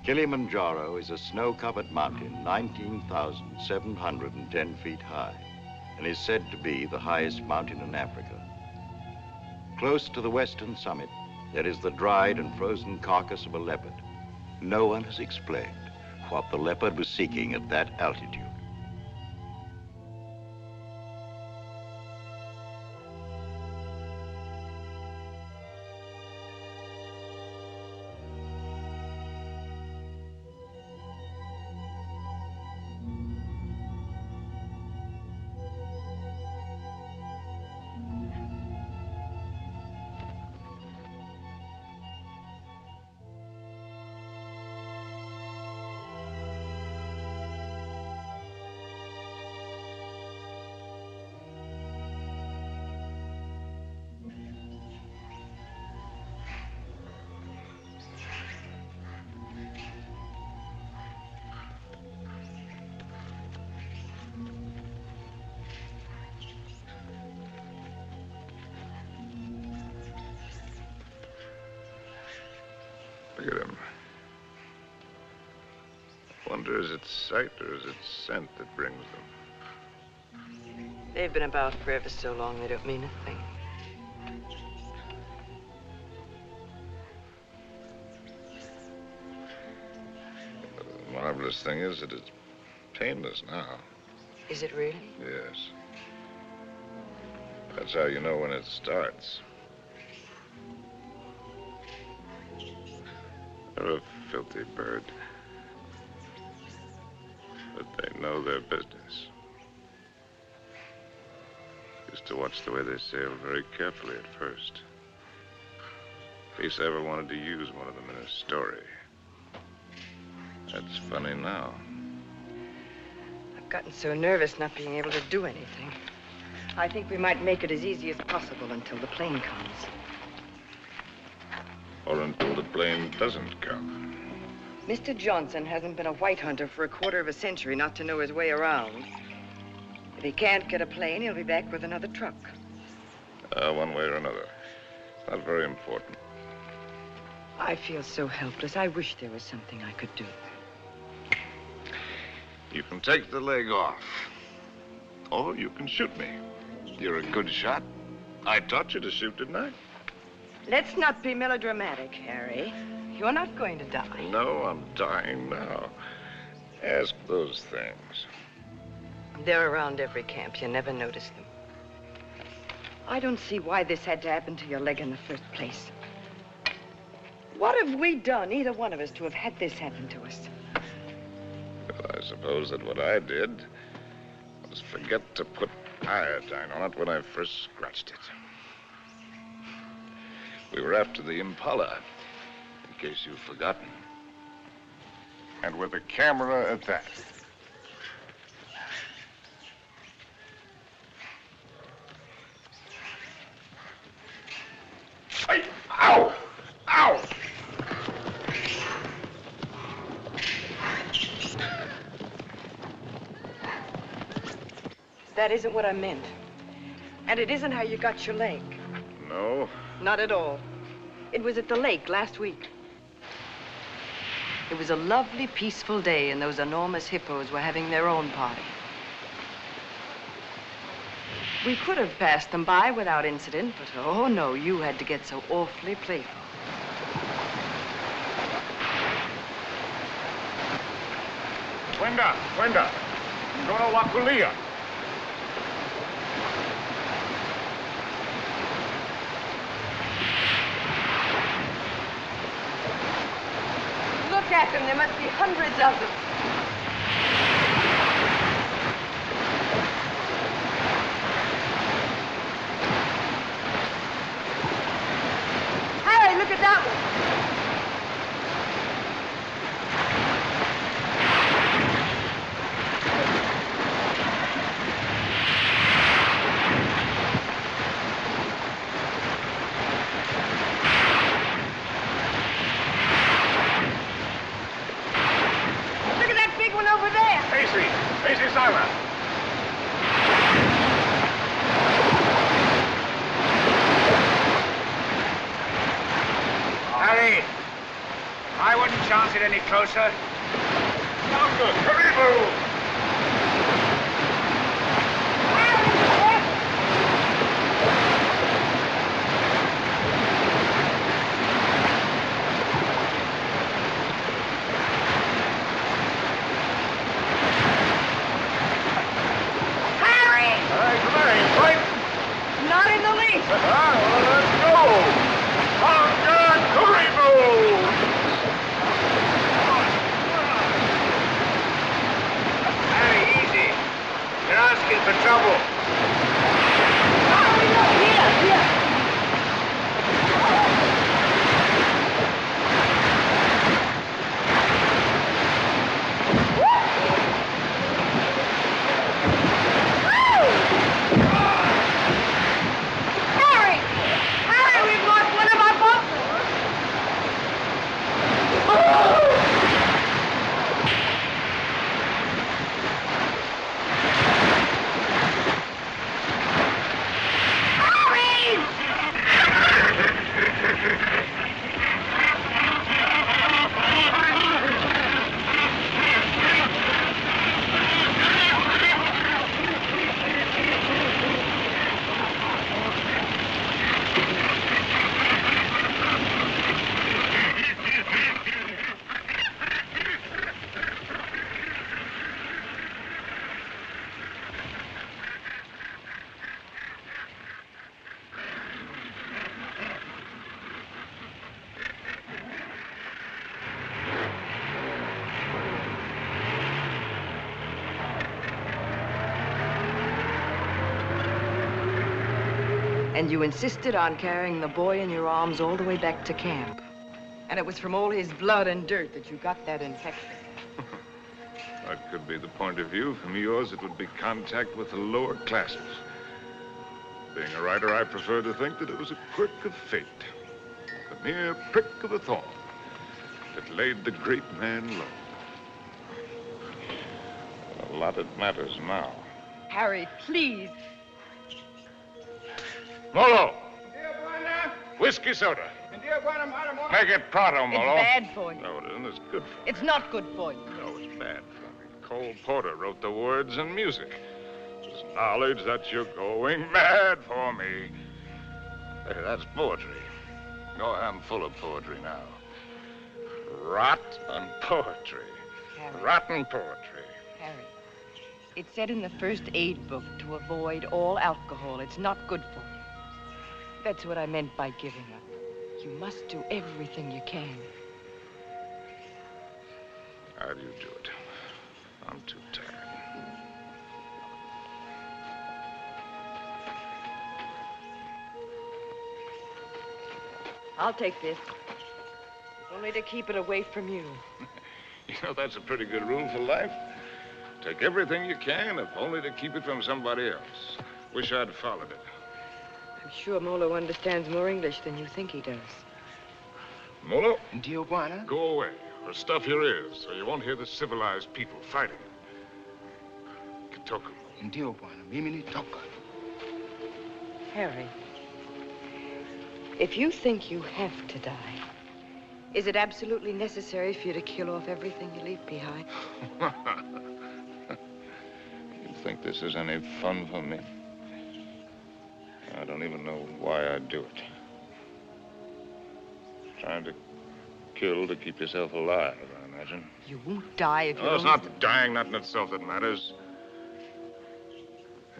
Kilimanjaro is a snow-covered mountain 19,710 feet high and is said to be the highest mountain in Africa. Close to the western summit, there is the dried and frozen carcass of a leopard. No one has explained what the leopard was seeking at that altitude. Look at him. I wonder, is it sight or is it scent that brings them? They've been about for ever so long, they don't mean a thing. The marvelous thing is that it's painless now. Is it really? Yes. That's how you know when it starts. They're a filthy bird. But they know their business. Used to watch the way they sail very carefully at first. In case I ever wanted to use one of them in a story. That's funny now. I've gotten so nervous not being able to do anything. I think we might make it as easy as possible until the plane comes. Or until the plane doesn't come. Mr. Johnson hasn't been a white hunter for a quarter of a century not to know his way around. If he can't get a plane, he'll be back with another truck. One way or another. Not very important. I feel so helpless. I wish there was something I could do. You can take the leg off. Or you can shoot me. You're a good shot. I taught you to shoot, didn't I? Let's not be melodramatic, Harry. You're not going to die. No, I'm dying now. Ask those things. They're around every camp. You never notice them. I don't see why this had to happen to your leg in the first place. What have we done, either one of us, to have had this happen to us? Well, I suppose that what I did was forget to put iodine on it when I first scratched it. We were after the Impala, in case you've forgotten. And with a camera at that. Hey, ow! Ow! That isn't what I meant. And it isn't how you got your leg. No? Not at all. It was at the lake last week. It was a lovely, peaceful day, and those enormous hippos were having their own party. We could have passed them by without incident, but oh no, you had to get so awfully playful. Cuenda. Dona Wakulia. Look at them. There must be hundreds of them. Harry, look at that one. Easy, Simon. I wouldn't chance it any closer. Doctor, hurry, move! Not in the least. Let's go! On guard, hurry, move! Very easy. You're asking for trouble. Here. And you insisted on carrying the boy in your arms all the way back to camp. And it was from all his blood and dirt that you got that infection. That could be the point of view. From yours, it would be contact with the lower classes. Being a writer, I prefer to think that it was a quirk of fate. A mere prick of a thorn that laid the great man low. A lot it matters now. Harry, please. Molo! Whiskey soda. Make it pronto, Molo. It's bad for you. No, it isn't. It's good for me. It's not good for you. No, it's bad for me. Cole Porter wrote the words and music. It's knowledge that you're going mad for me. Hey, that's poetry. Oh, I'm full of poetry now. Rotten poetry. Harry. Rotten poetry. Harry, it said in the first aid book to avoid all alcohol. It's not good for you. That's what I meant by giving up. You must do everything you can. How do you do it? I'm too tired. I'll take this. Only to keep it away from you. You know, that's a pretty good rule for life. Take everything you can, if only to keep it from somebody else. Wish I'd followed it. I'm sure Molo understands more English than you think he does. Molo? Tijuana? Go away, or stuff your ears, so you won't hear the civilized people fighting. Kitoku. Tijuana, mimi toka. Harry, if you think you have to die, is it absolutely necessary for you to kill off everything you leave behind? You think this is any fun for me? I don't even know why I do it. Trying to kill to keep yourself alive, I imagine. You won't die if you No, it's don't... not dying, not in itself that matters.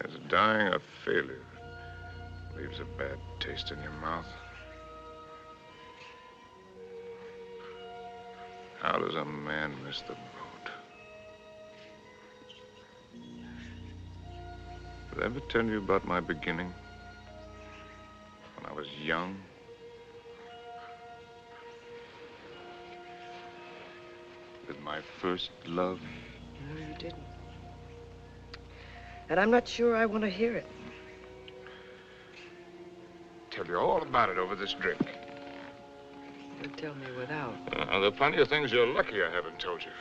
It's dying a failure. Leaves a bad taste in your mouth. How does a man miss the boat? Did I ever tell you about my beginning? When I was young? With my first love? No, you didn't. And I'm not sure I want to hear it. Tell you all about it over this drink. You'll tell me without. There are plenty of things you're lucky I haven't told you.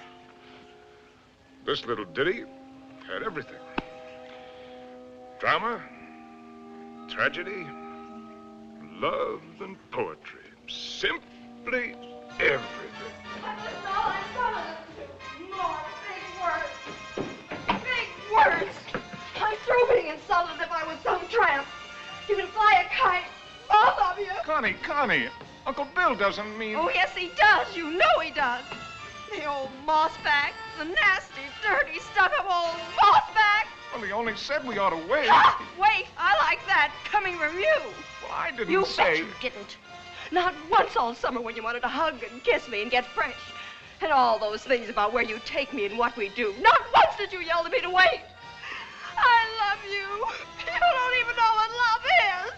This little ditty had everything. Drama, tragedy, love, and poetry. Simply everything. Connie, Uncle Bill doesn't mean... Oh, yes, he does. You know he does. The old mossback, the nasty, dirty, stuck-up old mossback. Well, he only said we ought to wait. Ah, wait, I like that, coming from you. Well, I didn't You say... bet you didn't. Not once all summer when you wanted to hug and kiss me and get fresh. And all those things about where you take me and what we do. Not once did you yell to me to wait. I love you. You don't even know what love is.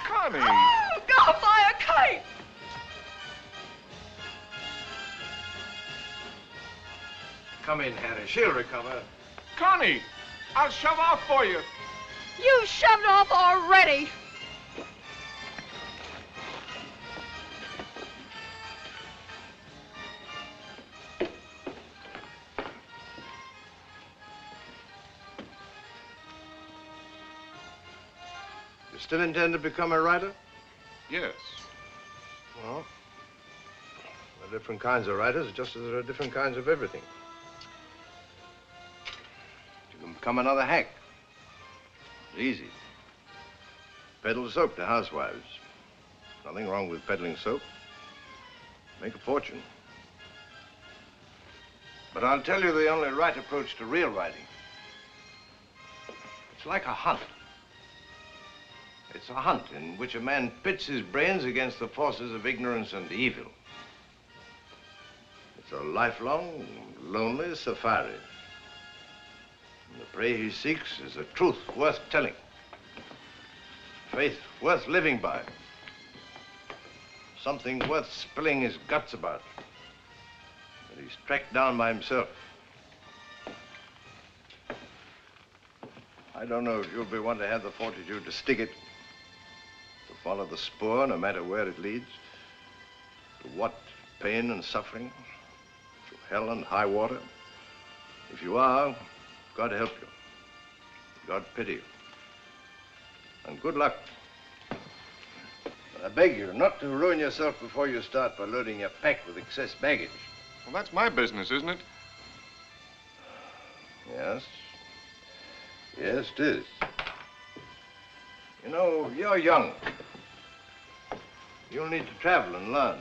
Connie. Oh, go fly a kite. Come in, Harry. She'll recover. Connie, I'll shove off for you. You shoved off already. You still intend to become a writer? Yes. Well, there are different kinds of writers, just as there are different kinds of everything. You can become another hack. It's easy. Peddle soap to housewives. Nothing wrong with peddling soap. Make a fortune. But I'll tell you the only right approach to real writing. It's like a hunt. It's a hunt in which a man pits his brains against the forces of ignorance and evil. It's a lifelong, lonely safari. And the prey he seeks is a truth worth telling. Faith worth living by. Something worth spilling his guts about. That he's tracked down by himself. I don't know if you'll be one to have the fortitude to stick it. To follow the spoor, no matter where it leads. To what? Pain and suffering? To hell and high water? If you are, God help you. God pity you. And good luck. But I beg you not to ruin yourself before you start by loading your pack with excess baggage. Well, that's my business, isn't it? Yes. Yes, it is. You know, you're young. You'll need to travel and learn.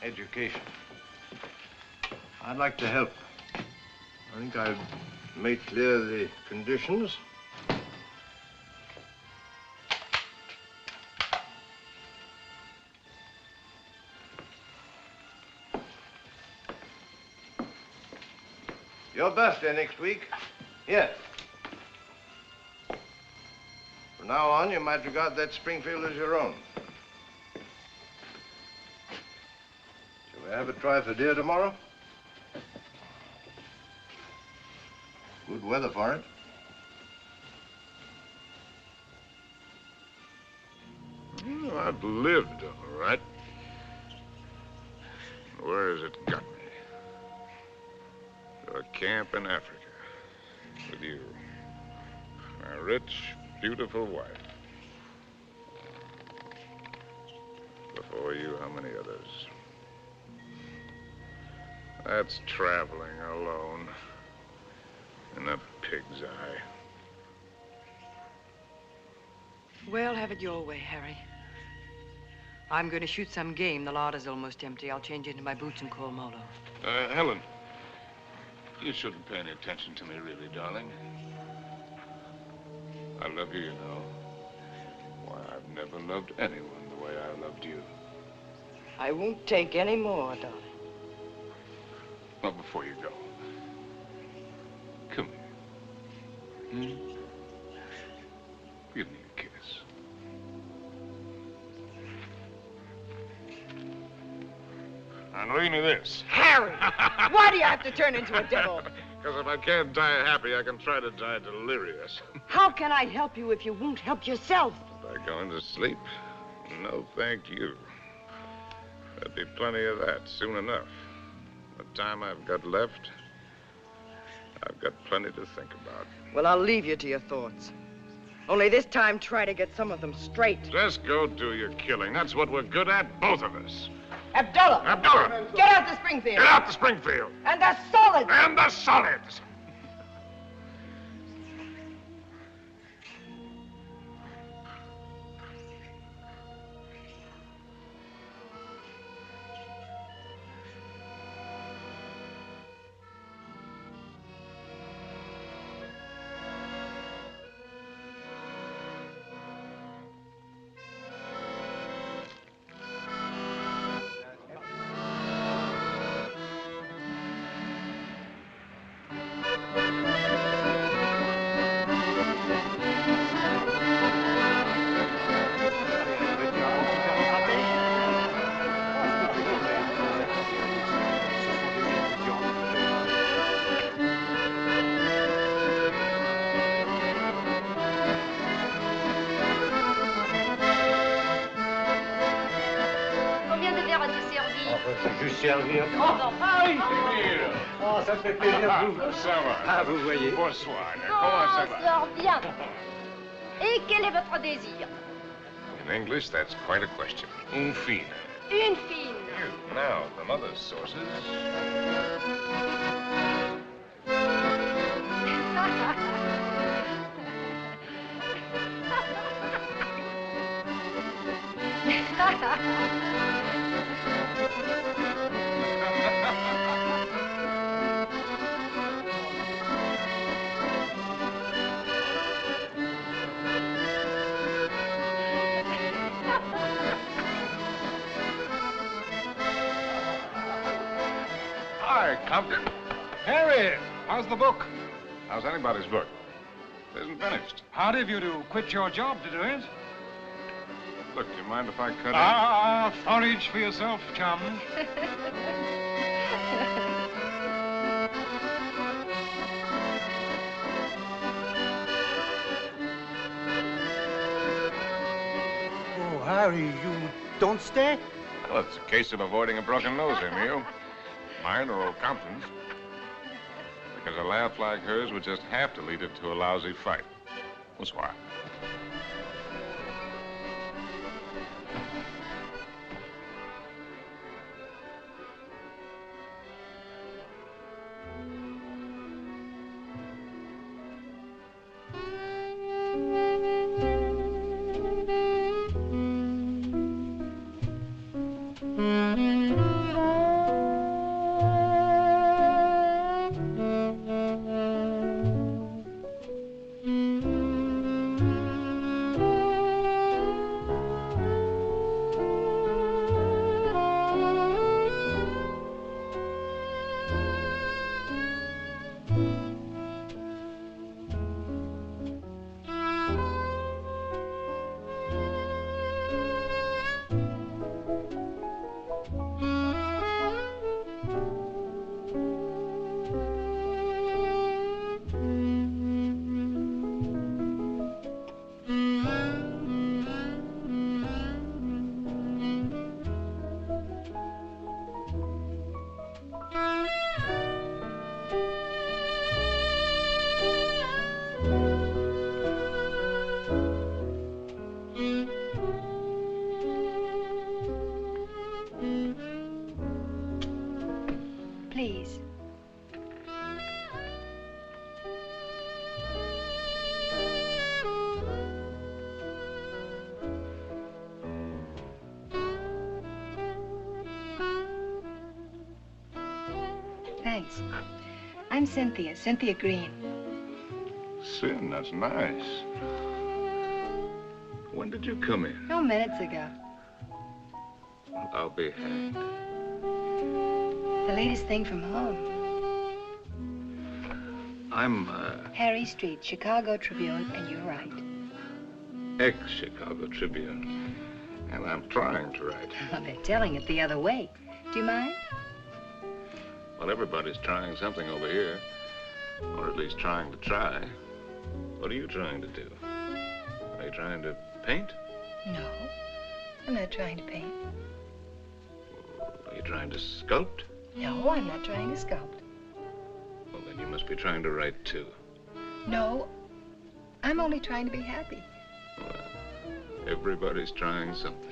Education. I'd like to help. I think I've made clear the conditions. Your birthday next week. Here. From now on, you might regard that Springfield as your own. Shall we have a try for deer tomorrow? Good weather for it. Well, I've lived, all right. Where has it got me? To a camp in Africa with you. My rich, beautiful wife. Before you, how many others? That's traveling alone in a pig's eye. Well, have it your way, Harry. I'm going to shoot some game. The larder's almost empty. I'll change into my boots and call Molo. Helen, you shouldn't pay any attention to me, really, darling. I love you, you know. Why, I've never loved anyone the way I loved you. I won't take any more, darling. Well, before you go, come here. Give me a kiss. And read me this. Harry! Why do you have to turn into a devil? Because if I can't die happy, I can try to die delirious. How can I help you if you won't help yourself? By going to sleep? No, thank you. There'll be plenty of that soon enough. The time I've got left, I've got plenty to think about. Well, I'll leave you to your thoughts. Only this time, try to get some of them straight. Just go do your killing. That's what we're good at, both of us. Abdullah! Abdullah! Get out to Springfield! Get out to Springfield! And the solids! And the solids! Combien de verres as-tu servi? C'est juste servir. Oh, Ça me fait plaisir. Ça va. Ah, vous voyez. Bonsoir. Comment ça va? sort bien. Et quel est votre désir? In English, that's quite a question. Une fine. Une fine. Now, from other sources. Hi, Compton. Harry, how's the book? How's anybody's book? It isn't finished. Hard of you to quit your job to do it. Look, do you mind if I cut Forage for yourself, chum. Oh, Harry, you don't stay? Well, it's a case of avoiding a broken nose, Emil. Mine or old Compton's. Because a laugh like hers would just have to lead it to a lousy fight. Bonsoir. Please. Thanks. I'm Cynthia Green. Sin, that's nice. When did you come in? No, minutes ago. I'll be hanged. The latest thing from home. I'm, Harry Street, Chicago Tribune, and you're right. ex-Chicago Tribune. And I'm trying to write. Well, they're telling it the other way. Do you mind? Well, everybody's trying something over here. Or at least trying to try. What are you trying to do? Are you trying to paint? No, I'm not trying to paint. Are you trying to sculpt? No, I'm not trying to sculpt. Well, then you must be trying to write, too. No, I'm only trying to be happy. Well, everybody's trying something.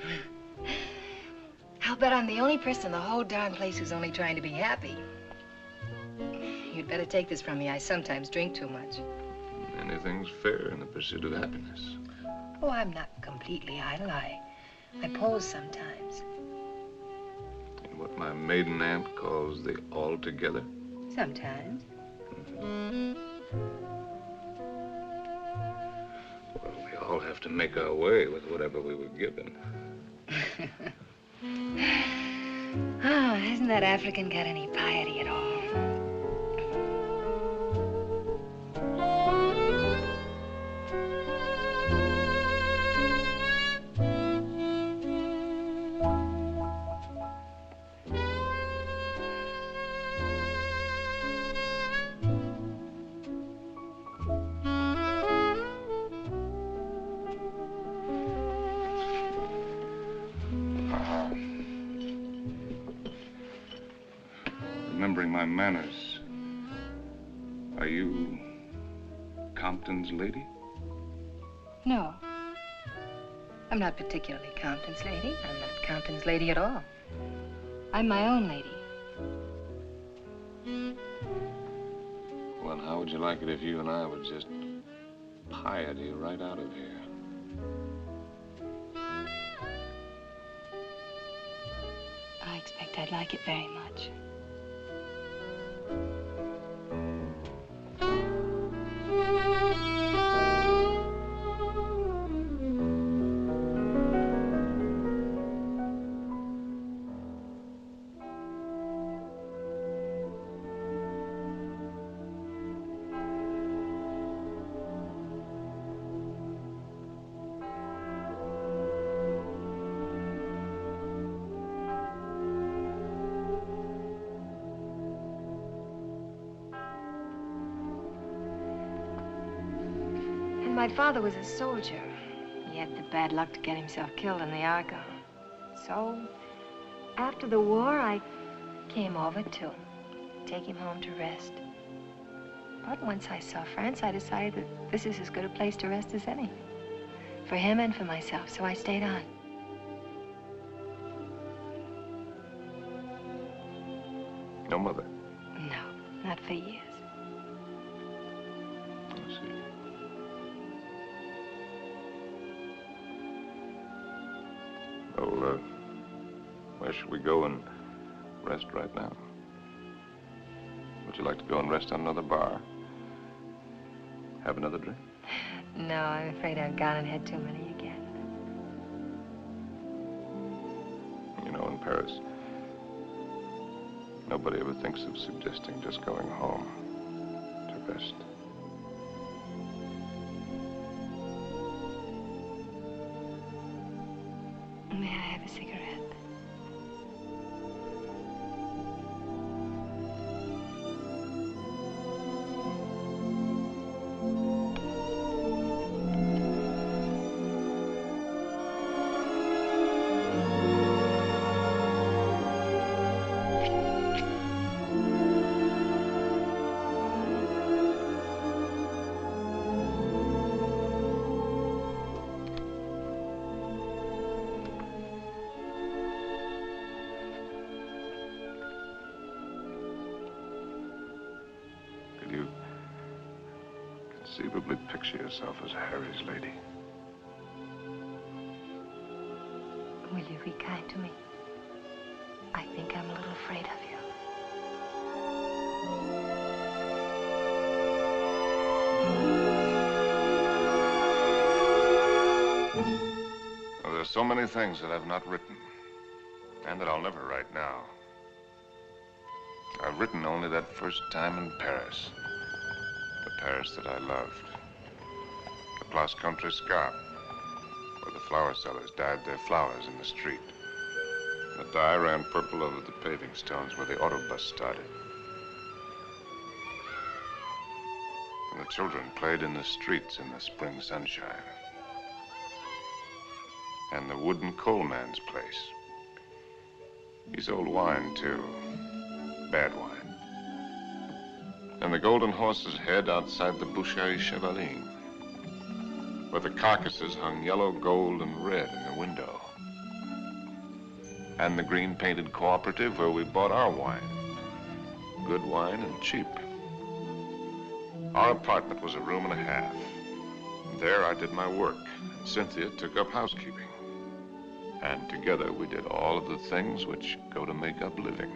I'll bet I'm the only person in the whole darn place who's only trying to be happy. You'd better take this from me. I sometimes drink too much. Anything's fair in the pursuit of happiness. Oh, I'm not completely idle. I pose sometimes. In what my maiden aunt calls the altogether. Sometimes. Well, we all have to make our way with whatever we were given. Oh, hasn't that African got any piety at all? remembering my manners. Are you Compton's lady? No. I'm not particularly Compton's lady. I'm not Compton's lady at all. I'm my own lady. Well, how would you like it if you and I would just piety right out of here? I expect I'd like it very much. My father was a soldier. He had the bad luck to get himself killed in the Argonne. So, after the war, I came over to take him home to rest. But once I saw France, I decided that this is as good a place to rest as any. For him and for myself, so I stayed on. No mother? No, not for years. I see. Well, where should we go and rest right now? Would you like to go and rest on another bar? Have another drink? No, I'm afraid I've gone and had too many again. You know, in Paris, nobody ever thinks of suggesting just going home to rest. May I have a cigarette? Conceivably picture yourself as Harry's lady. Will you be kind to me? I think I'm a little afraid of you. Well, there's so many things that I've not written, and that I'll never write now. I've written only that first time in Paris. The Paris that I loved. The Place Contrescarpe, where the flower sellers dyed their flowers in the street. The dye ran purple over the paving stones where the autobus started. And the children played in the streets in the spring sunshine. And the wooden coal man's place. He sold wine, too. Bad wine. And the Golden Horse's head outside the Boucherie Chevaline, where the carcasses hung yellow, gold, and red in the window. And the green-painted cooperative where we bought our wine. Good wine and cheap. Our apartment was a room and a half. There I did my work, and Cynthia took up housekeeping. And together we did all of the things which go to make up living.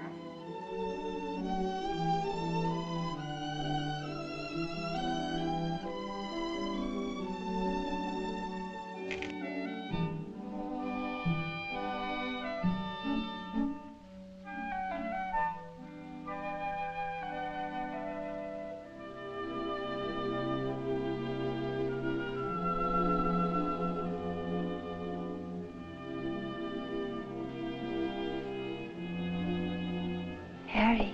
Harry.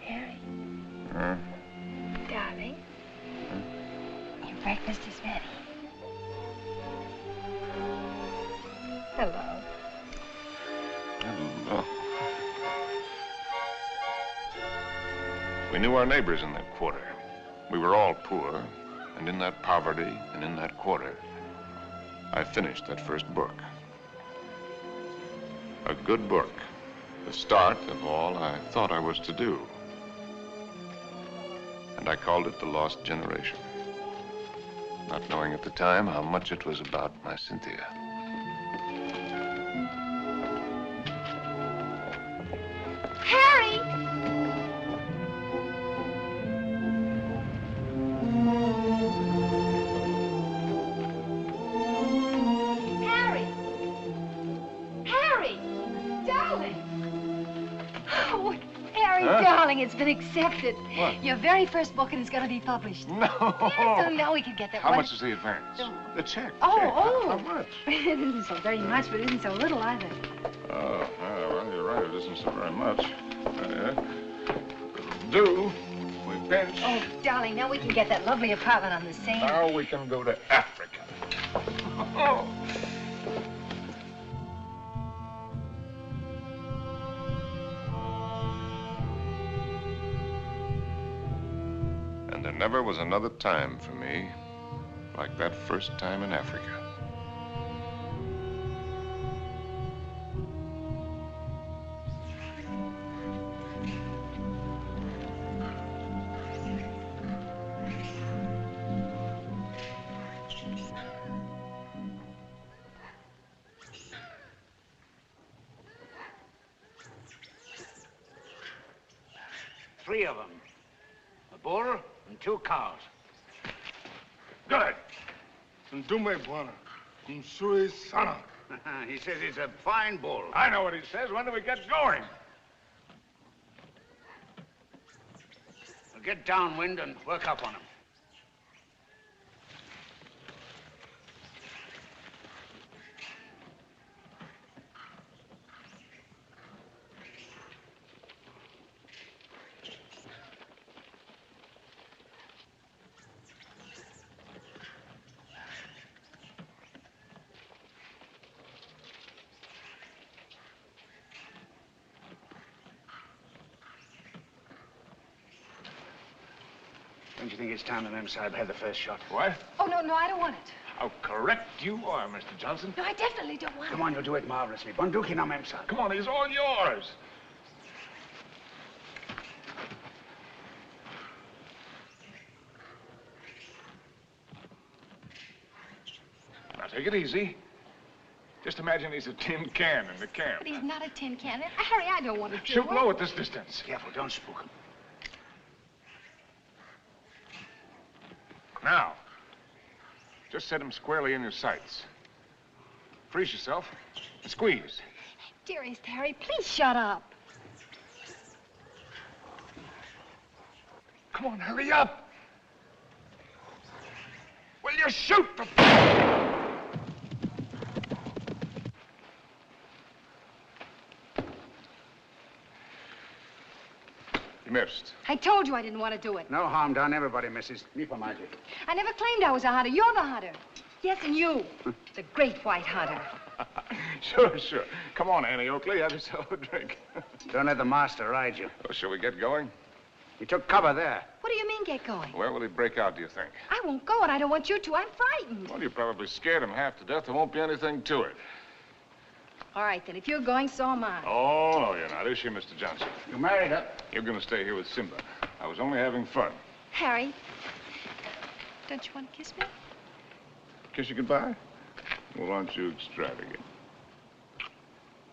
Harry. Huh? Darling. Your breakfast is ready. We knew our neighbors in that quarter. We were all poor, and in that poverty and in that quarter, I finished that first book. A good book, the start of all I thought I was to do. And I called it The Lost Generation, not knowing at the time how much it was about my Cynthia. Harry! Harry! Harry! Darling! Oh, Harry, darling, it's been accepted. What? Your very first book, and it's going to be published. No! So now we can get that How one. much is the advance? The check. Oh, check. oh. How much? It isn't so very much, but it isn't so little either. Oh, well, you're right. It isn't so very much. It'll do. We pinch. Oh, darling, now we can get that lovely apartment on the Seine. Now we can go to Africa. Oh. And there never was another time for me like that first time in Africa. Three of them. A bull and 2 cows. Good. Ndume bwana, msuri sana. He says he's a fine bull. I know what he says. When do we get going? We'll get downwind and work up on him. Don't you think it's time the Mem Sahib had the first shot? What? Oh, no, I don't want it. How correct you are, Mr. Johnson. No, I definitely don't want Come it. on, you'll do it marvelously. Bunduki now, Mem Sahib. Come on, he's all yours. Now, take it easy. Just imagine he's a tin can in the camp. But he's not a tin can. Harry, I don't want to do Shoot it. low at this distance. Careful, don't spook him. Now, just set him squarely in your sights. Freeze yourself and squeeze. Dearest Harry, please shut up. Come on, hurry up. Will you shoot the... You missed. I told you I didn't want to do it. No harm done. Everybody misses. Me for magic. I never claimed I was a hunter. You're the hunter. Yes, and you. The great white hunter. Sure. Come on, Annie Oakley. Have yourself a drink. Don't let the master ride you. Well, shall we get going? He took cover there. What do you mean, get going? Where will he break out, do you think? I won't go, and I don't want you to. I'm frightened. Well, you probably scared him half to death. There won't be anything to it. All right, then. If you're going, so am I. Oh, no, you're not. Is she, Mr. Johnson? You married her. You're going to stay here with Simba. I was only having fun. Harry, don't you want to kiss me? Kiss you goodbye? Well, aren't you extravagant?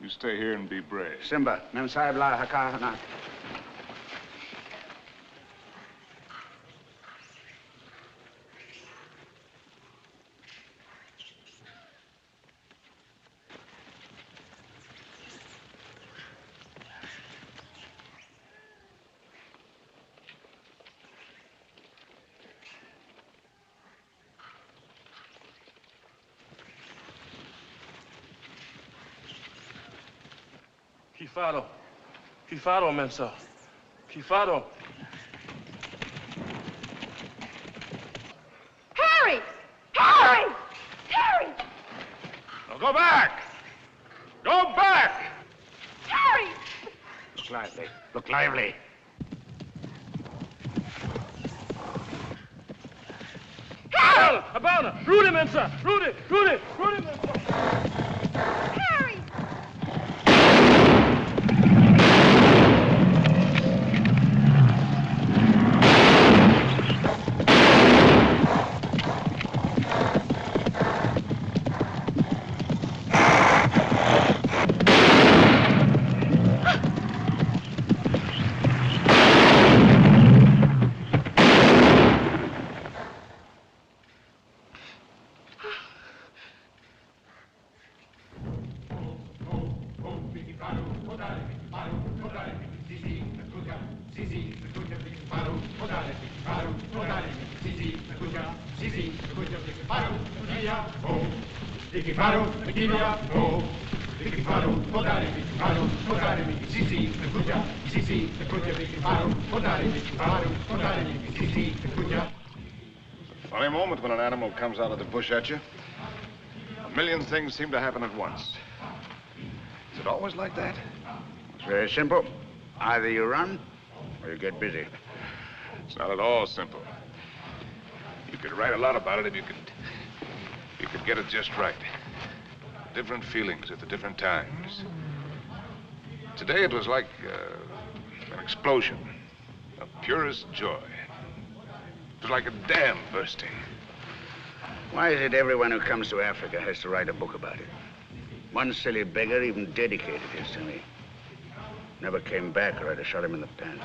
You stay here and be brave. Simba, Mem Sahib la haka na. Kifado, Mensa. Kifado. Harry! Now go back! Go back! Harry! Look lively. Look lively. Abana! Rudy, Mensa! Rudy, Mensa! Harry! Funny moment when an animal comes out of the bush at you. A million things seem to happen at once. Is it always like that? It's very simple. Either you run or you get busy. It's not at all simple. You could write a lot about it if you could get it just right. Different feelings at the different times. Today it was like an explosion of purest joy. It was like a dam bursting. Why is it everyone who comes to Africa has to write a book about it? One silly beggar even dedicated his to me. Never came back or I'd have shot him in the pants.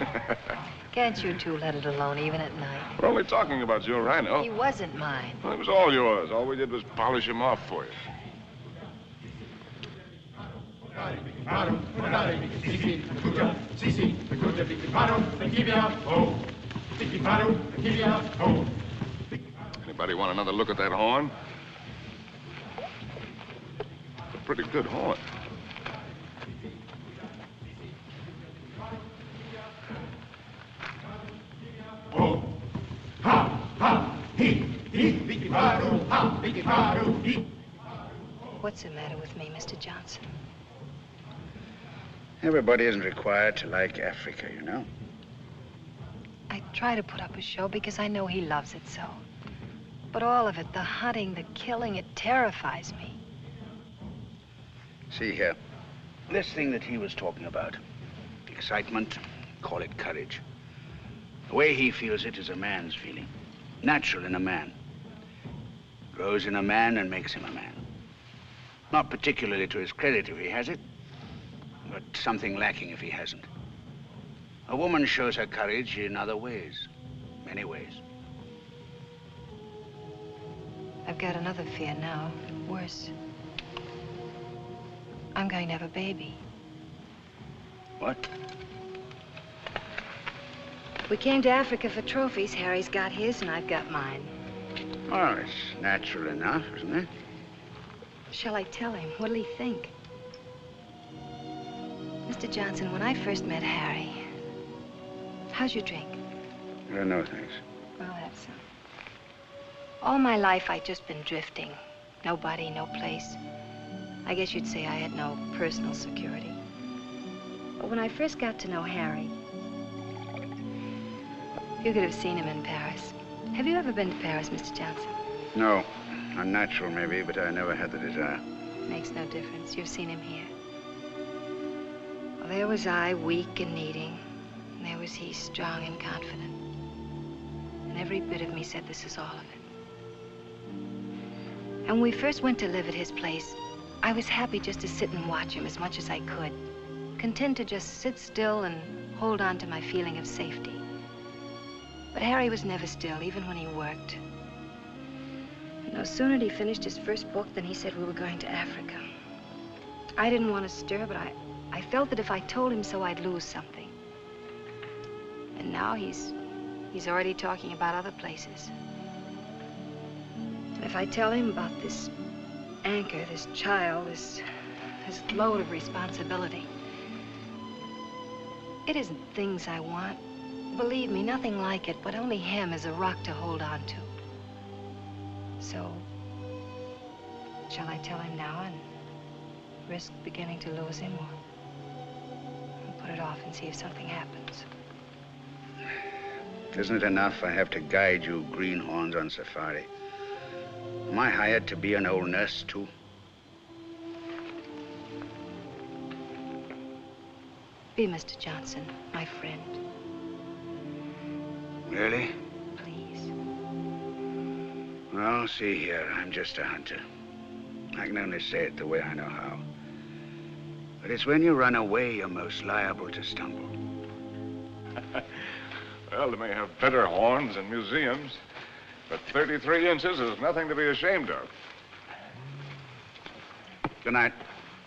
Can't you two let it alone, even at night? We're only talking about your rhino. He wasn't mine. Well, it was all yours. All we did was polish him off for you. Anybody want another look at that horn? It's a pretty good horn. What's the matter with me, Mr. Johnson? Everybody isn't required to like Africa, you know. I try to put up a show because I know he loves it so. But all of it, the hunting, the killing, it terrifies me. See here, this thing that he was talking about, excitement, call it courage. The way he feels it is a man's feeling, natural in a man. Grows in a man and makes him a man. Not particularly to his credit if he has it, but something lacking if he hasn't. A woman shows her courage in other ways, many ways. I've got another fear now, worse. I'm going to have a baby. What? We came to Africa for trophies. Harry's got his and I've got mine. Well, it's natural enough, isn't it? Shall I tell him? What'll he think? Mr. Johnson, when I first met Harry, how's your drink? No, thanks. Well, that's some. All my life, I'd just been drifting. Nobody, no place. I guess you'd say I had no personal security. But when I first got to know Harry, you could have seen him in Paris. Have you ever been to Paris, Mr. Johnson? No. Unnatural, maybe, but I never had the desire. Makes no difference. You've seen him here. Well, there was I, weak and needing. And there was he, strong and confident. And every bit of me said this is all of it. And when we first went to live at his place, I was happy just to sit and watch him as much as I could. Content to just sit still and hold on to my feeling of safety. But Harry was never still, even when he worked. No sooner had he finished his first book than he said we were going to Africa. I didn't want to stir, but I felt that if I told him so, I'd lose something. And now he's already talking about other places. And if I tell him about this anchor, this child, this load of responsibility, it isn't things I want. Believe me, nothing like it, but only him as a rock to hold on to. So, shall I tell him now and risk beginning to lose him, or put it off and see if something happens? Isn't it enough I have to guide you greenhorns on safari? Am I hired to be an old nurse, too? Be Mr. Johnson, my friend. Really? Please. Well, see here, I'm just a hunter. I can only say it the way I know how. But it's when you run away you're most liable to stumble. Well, they may have better horns in museums, but 33 inches is nothing to be ashamed of. Good night.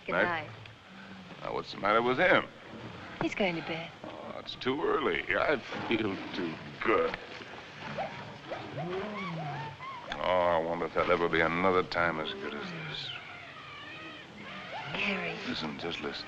Good night. Now, what's the matter with him? He's going to bed. Oh, it's too early. I feel too good. Oh, I wonder if there'll ever be another time as good as this. Harry. Listen, just listen.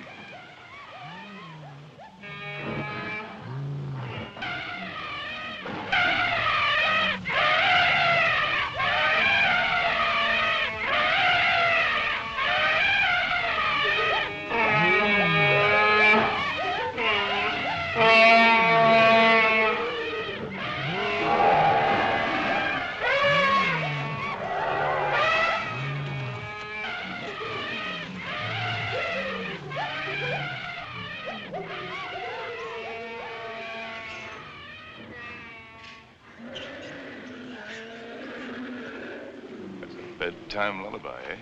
Bedtime lullaby, eh?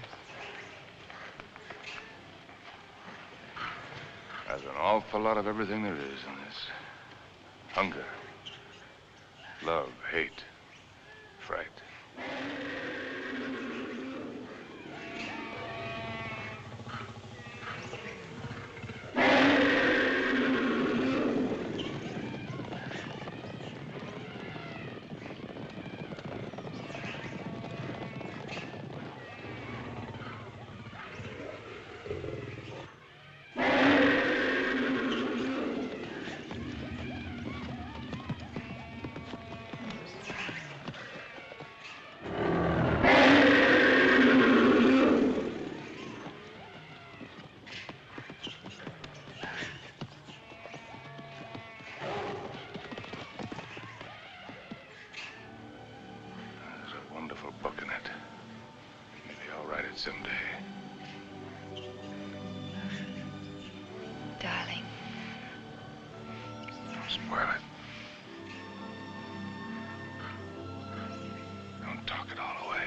There's an awful lot of everything there is in this. Hunger, love, hate, fright. Book in it. Maybe I'll write it someday. Darling. Don't spoil it. Don't talk it all away.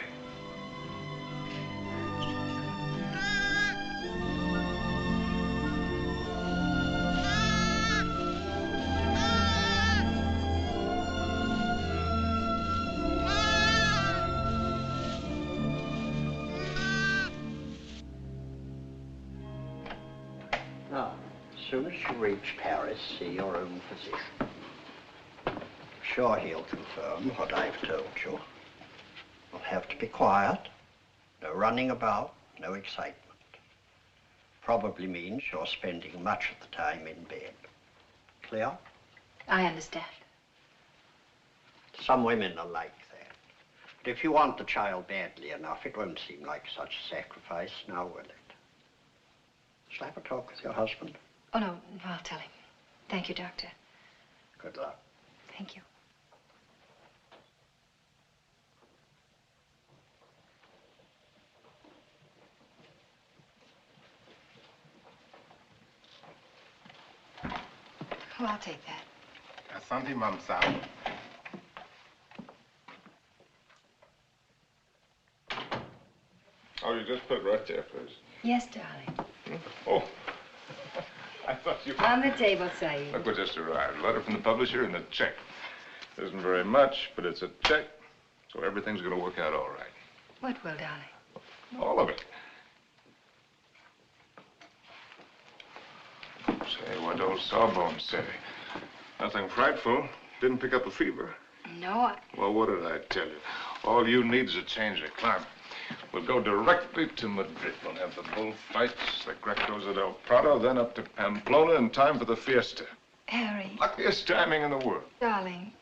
As soon as you reach Paris, see your own physician. Sure he'll confirm what I've told you. You'll have to be quiet, no running about, no excitement. Probably means you're spending much of the time in bed. Clear? I understand. Some women are like that. But if you want the child badly enough, it won't seem like such a sacrifice, now will it? Shall I have a talk with your husband? Oh, no, I'll tell him. Thank you, Doctor. Good luck. Thank you. Oh, I'll take that. Asante, Mamsa. Oh, you just put it right there, please. Yes, darling. Oh. I thought you... On the table, Saeed. Look what just arrived. A letter from the publisher and a check. Isn't very much, but it's a check, so everything's going to work out all right. What will, darling? All of it. Say, what old Sawbones say? Nothing frightful. Didn't pick up a fever. No, Well, what did I tell you? All you need is a change of climate. We'll go directly to Madrid. We'll have the bullfights, the Grecos at El Prado, then up to Pamplona in time for the fiesta. Harry. Luckiest timing in the world. Darling,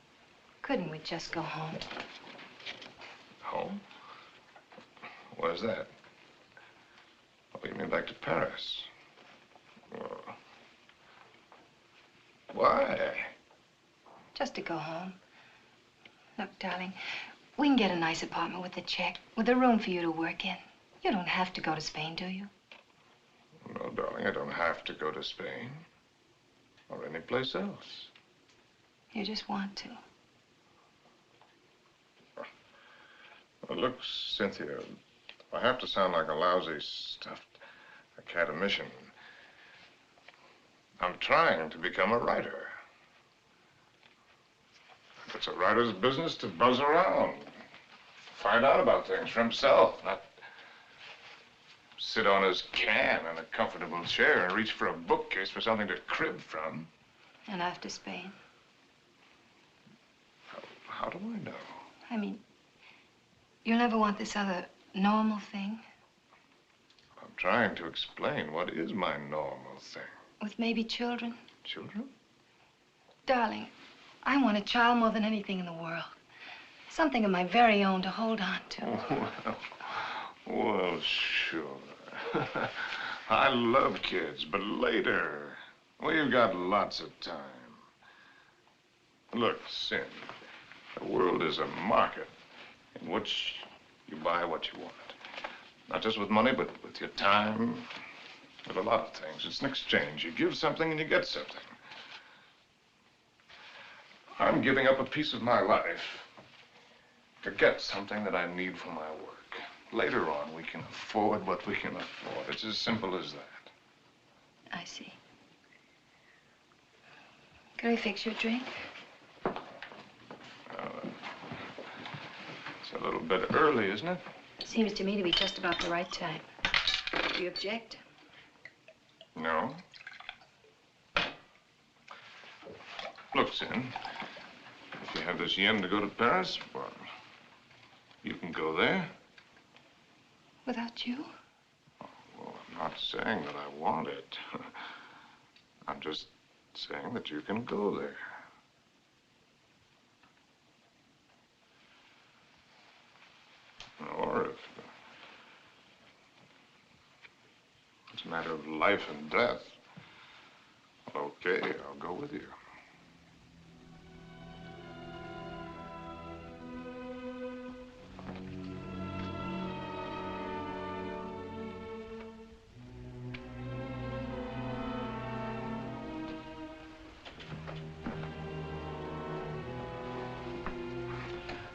couldn't we just go home? Home? Where's that? Oh, you mean back to Paris? Oh. Why? Just to go home. Look, darling, We can get a nice apartment with a check, with a room for you to work in. You don't have to go to Spain, do you? No, darling, I don't have to go to Spain. Or any place else. You just want to. Well, look, Cynthia, I have to sound like a lousy, stuffed academician. I'm trying to become a writer. It's a writer's business to buzz around, find out about things for himself, not sit on his can in a comfortable chair and reach for a bookcase for something to crib from. And after Spain? How do I know? I mean, you'll never want this other normal thing? I'm trying to explain what is my normal thing. With maybe children? Children? Darling, I want a child more than anything in the world. Something of my very own to hold on to. Well, sure. I love kids, but later. We've got lots of time. Look, Sin, the world is a market in which you buy what you want. Not just with money, but with your time, with a lot of things. It's an exchange. You give something and you get something. I'm giving up a piece of my life to get something that I need for my work. Later on, we can afford what we can afford. It's as simple as that. I see. Can I fix your drink? It's a little bit early, isn't it? Seems to me to be just about the right time. Do you object? No. Look, Sin, if you have this yen to go to Paris, well, you can go there. Without you? Well, I'm not saying that I want it. I'm just saying that you can go there. Or if it's a matter of life and death, well, okay, I'll go with you.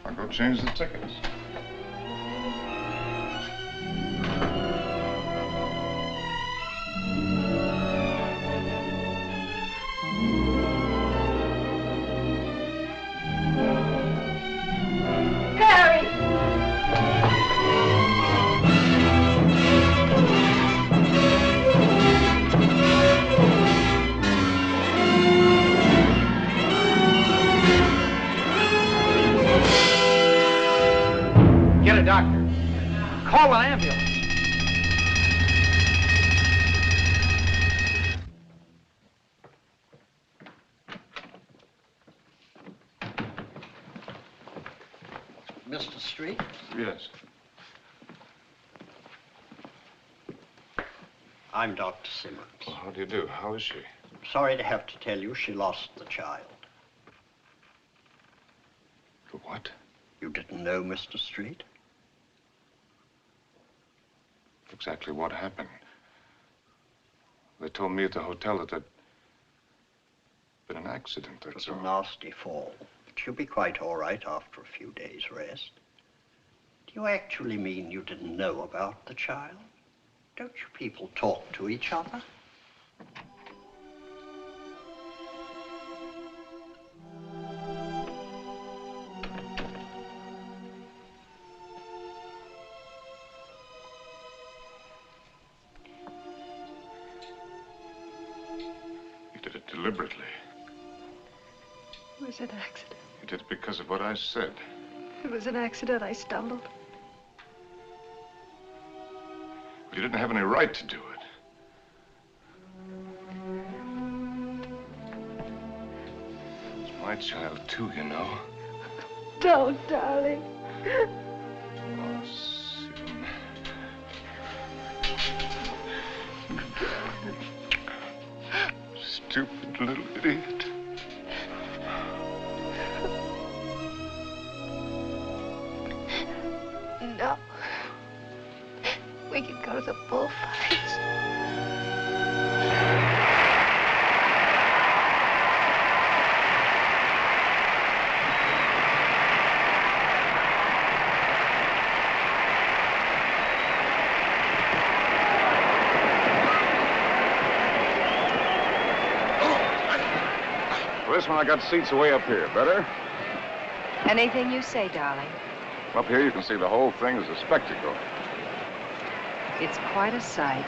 I'll go change the tickets. Call an ambulance. Mr. Street? Yes. I'm Dr. Simmons. Well, how do you do? How is she? Sorry to have to tell you she lost the child. What? You didn't know, Mr. Street? Exactly what happened. They told me at the hotel that there'd been an accident. It was a nasty fall, but you'll be quite all right after a few days' rest. Do you actually mean you didn't know about the child? Don't you people talk to each other? Deliberately. It was an accident. You did it because of what I said. It was an accident. I stumbled. But you didn't have any right to do it. It's my child, too, you know. Don't, darling. Oh, Sim. Stupid little idiot. We could go to the bullfights. This one, I got seats way up here. Better? Anything you say, darling. Up here, you can see the whole thing as a spectacle. It's quite a sight.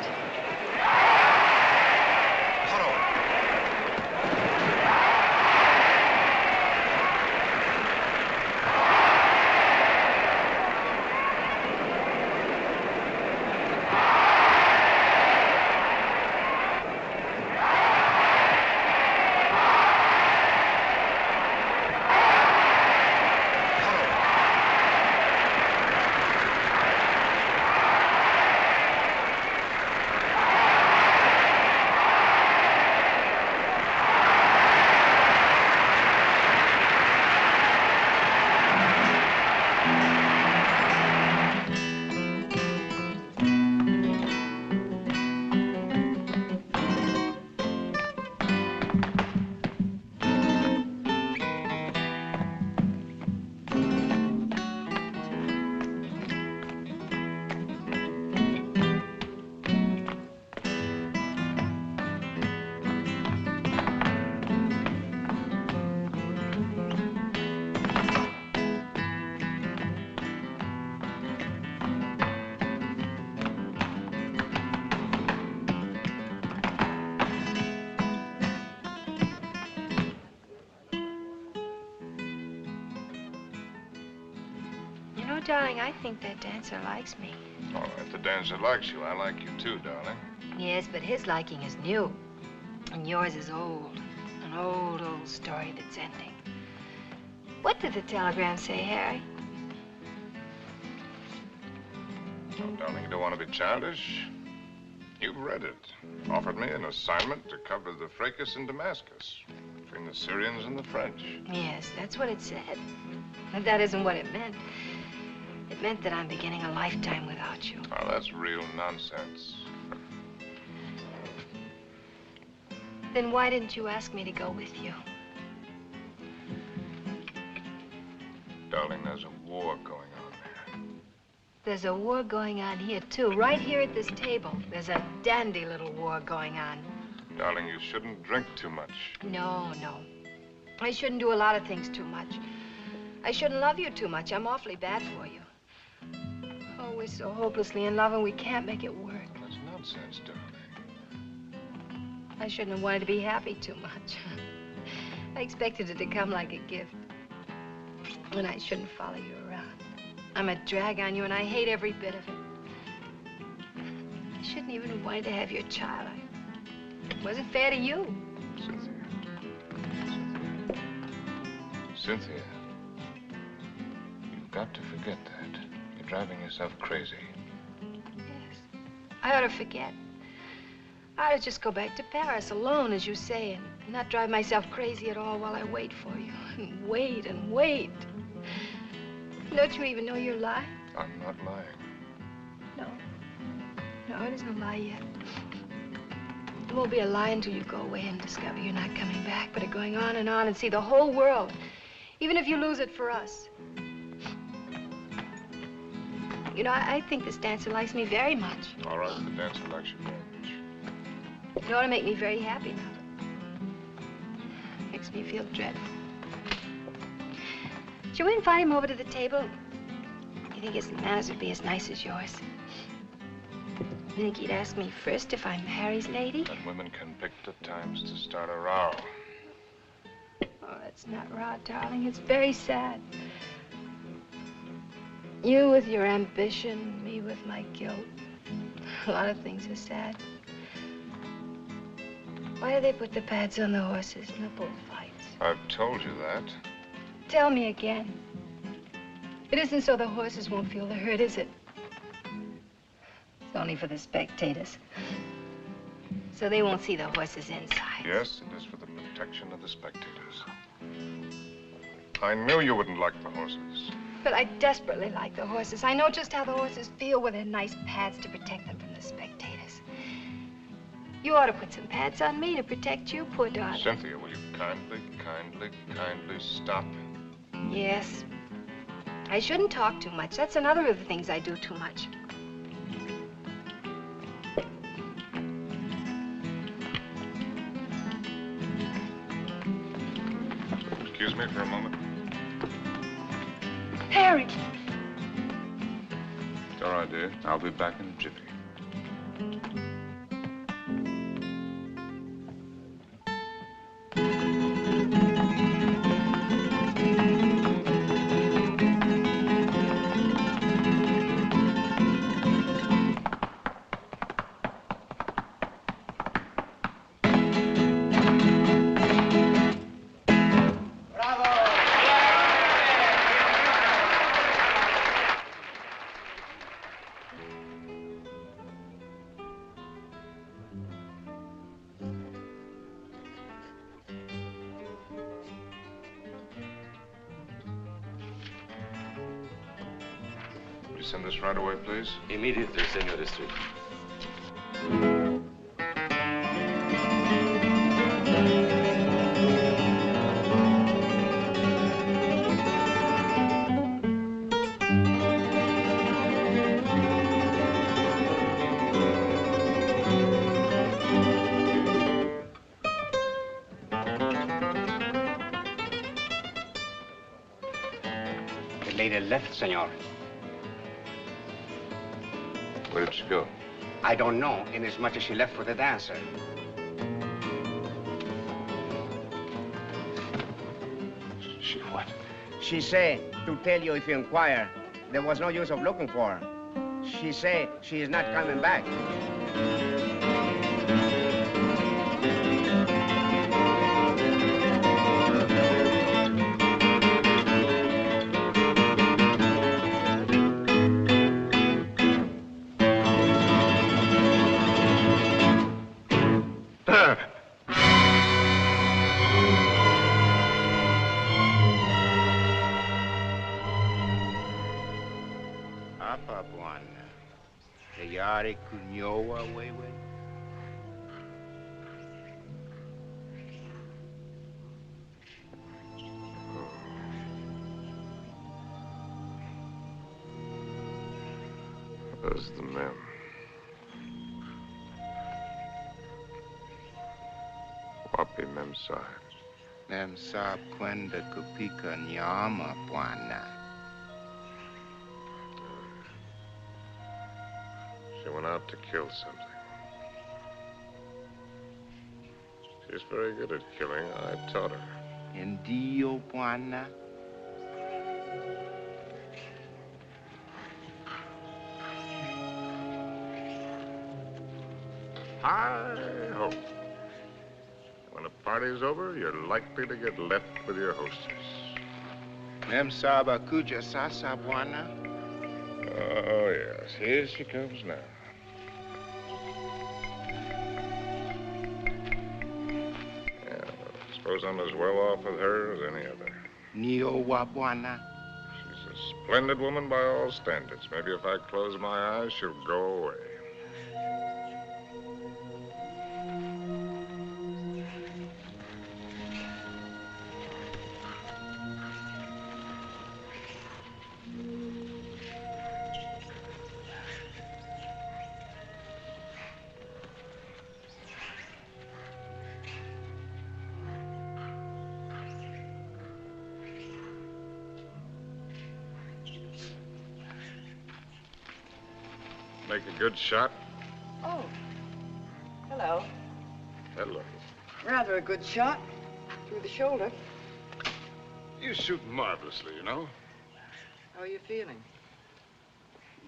Darling, I think that dancer likes me. Oh, if the dancer likes you, I like you too, darling. Yes, but his liking is new. And yours is old. An old, old story that's ending. What did the telegram say, Harry? Oh, darling, you don't want to be childish? You've read it. Offered me an assignment to cover the fracas in Damascus between the Syrians and the French. Yes, that's what it said. But that isn't what it meant. It meant that I'm beginning a lifetime without you. Oh, that's real nonsense. Then why didn't you ask me to go with you? Darling, there's a war going on there. There's a war going on here, too. Right here at this table. There's a dandy little war going on. Darling, you shouldn't drink too much. No, no. I shouldn't do a lot of things too much. I shouldn't love you too much. I'm awfully bad for you. Oh, we're so hopelessly in love and we can't make it work. That's nonsense, darling. I shouldn't have wanted to be happy too much. I expected it to come like a gift. And I shouldn't follow you around. I'm a drag on you and I hate every bit of it. I shouldn't even have wanted to have your child. It wasn't fair to you. Cynthia, you've got to forget that. You're driving yourself crazy. Yes. I ought to forget. I ought to just go back to Paris alone, as you say, and not drive myself crazy at all while I wait for you. And wait and wait. Don't you even know you're lying? I'm not lying. No. No, it isn't a lie yet. It won't be a lie until you go away and discover you're not coming back, but are going on and see the whole world, even if you lose it for us. You know, I think this dancer likes me very much. All right, the dancer likes you very much. It ought to make me very happy now. Makes me feel dreadful. Shall we invite him over to the table? You think his manners would be as nice as yours? You think he'd ask me first if I'm Harry's lady? And women can pick the times to start a row. Oh, that's not raw, darling. It's very sad. You with your ambition, me with my guilt. A lot of things are sad. Why do they put the pads on the horses in the bullfights? I've told you that. Tell me again. It isn't so the horses won't feel the hurt, is it? It's only for the spectators. So they won't see the horses inside. Yes, it is for the protection of the spectators. I knew you wouldn't like the horses. But I desperately like the horses. I know just how the horses feel with their nice pads to protect them from the spectators. You ought to put some pads on me to protect you, poor darling. Cynthia, will you kindly stop? Yes. I shouldn't talk too much. That's another of the things I do too much. Excuse me for a moment. Harry! It's all right, dear. I'll be back in a jiffy. Send this right away, please? Immediately, Senor District. The lady left, senor. Where did she go? I don't know, inasmuch as she left for the dancer. She what? She say to tell you if you inquire, there was no use of looking for her. She say she is not coming back. Where's the men? Wapi Memsahib. Memsahib kwenda kupika nyama, bwana. She went out to kill something. She's very good at killing. I taught her. Ndio, bwana. Hi-ho. When the party's over, you're likely to get left with your hostess. Memsahib akuja sasa, bwana. Oh, yes. Here she comes now. Yeah, I suppose I'm as well off with her as any other. Niowa, bwana. She's a splendid woman by all standards. Maybe if I close my eyes, she'll go away. Make a good shot? Oh. Hello. Hello. Rather a good shot. Through the shoulder. You shoot marvelously, you know. How are you feeling?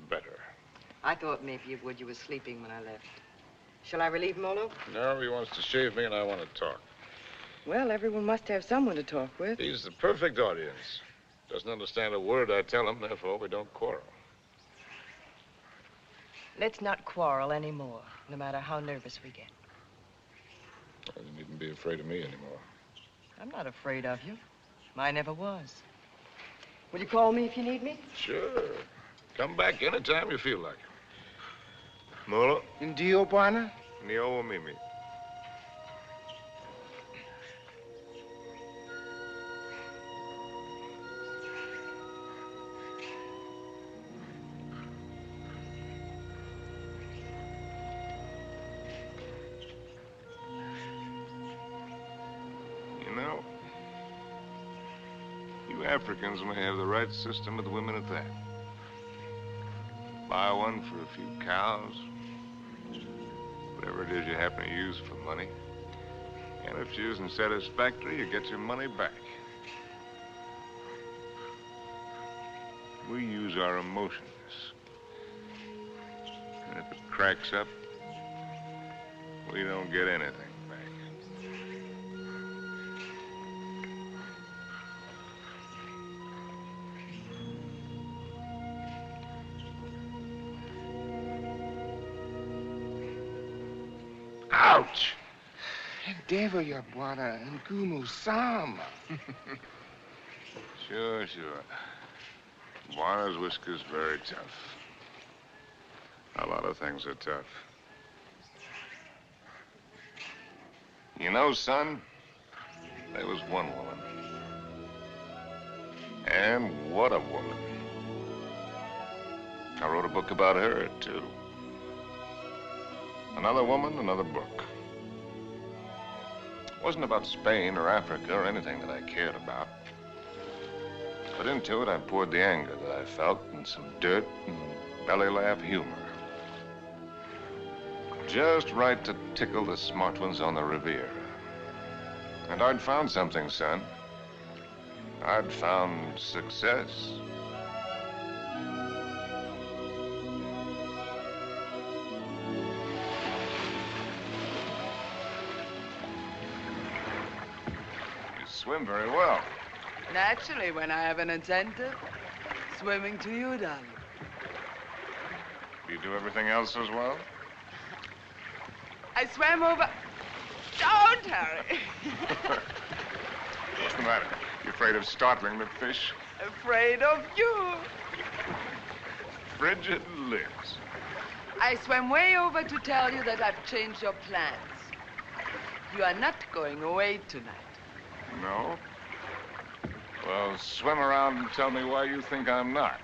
Better. I thought maybe you would. You were sleeping when I left. Shall I relieve Molo? No, he wants to shave me and I want to talk. Well, everyone must have someone to talk with. He's the perfect audience. Doesn't understand a word I tell him, therefore we don't quarrel. Let's not quarrel anymore, no matter how nervous we get. You needn't be afraid of me anymore. I'm not afraid of you. I never was. Will you call me if you need me? Sure. Come back anytime you feel like it. Molo? Ndio, bwana? Nio mimi. You know, you Africans may have the right system with women at that. Buy one for a few cows, whatever it is you happen to use for money. And if she isn't satisfactory, you get your money back. We use our emotions. And if it cracks up, we don't get anything back. Ouch! Endeavor, ya bwana, ngumu sama. Sure. Juana's whisker's very tough. A lot of things are tough. You know, son, there was one woman. And what a woman. I wrote a book about her, too. Another woman, another book. It wasn't about Spain or Africa or anything that I cared about. But into it, I poured the anger that I felt and some dirt and belly laugh humor. Just right to tickle the smart ones on the Riviera. And I'd found something, son. I'd found success. You swim very well. Naturally, when I have an incentive, swimming to you, darling. Do you do everything else as well? I swam over... Don't, Harry! What's the matter? You afraid of startling the fish? Afraid of you. Frigid lips. I swam way over to tell you that I've changed your plans. You are not going away tonight. No? Well, swim around and tell me why you think I'm not.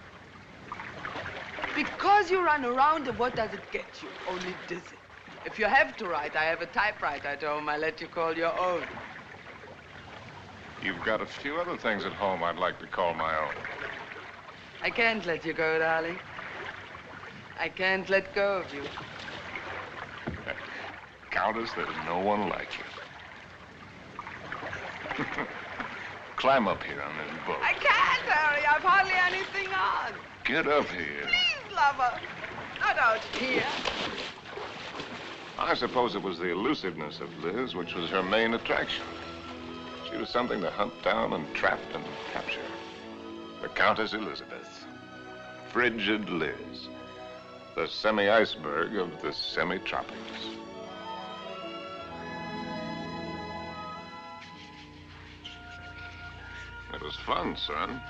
Because you run around, and what does it get you? Only dizzy. If you have to write, I have a typewriter at home. I let you call your own. You've got a few other things at home I'd like to call my own. I can't let you go, darling. I can't let go of you. Countess, there's no one like you. Climb up here on this boat. I can't, Harry. I've hardly anything on. Get up here. Please, lover. Not out here. I suppose it was the elusiveness of Liz which was her main attraction. She was something to hunt down and trap and capture. The Countess Elizabeth. Frigid Liz. The semi-iceberg of the semi-tropics. It was fun, son.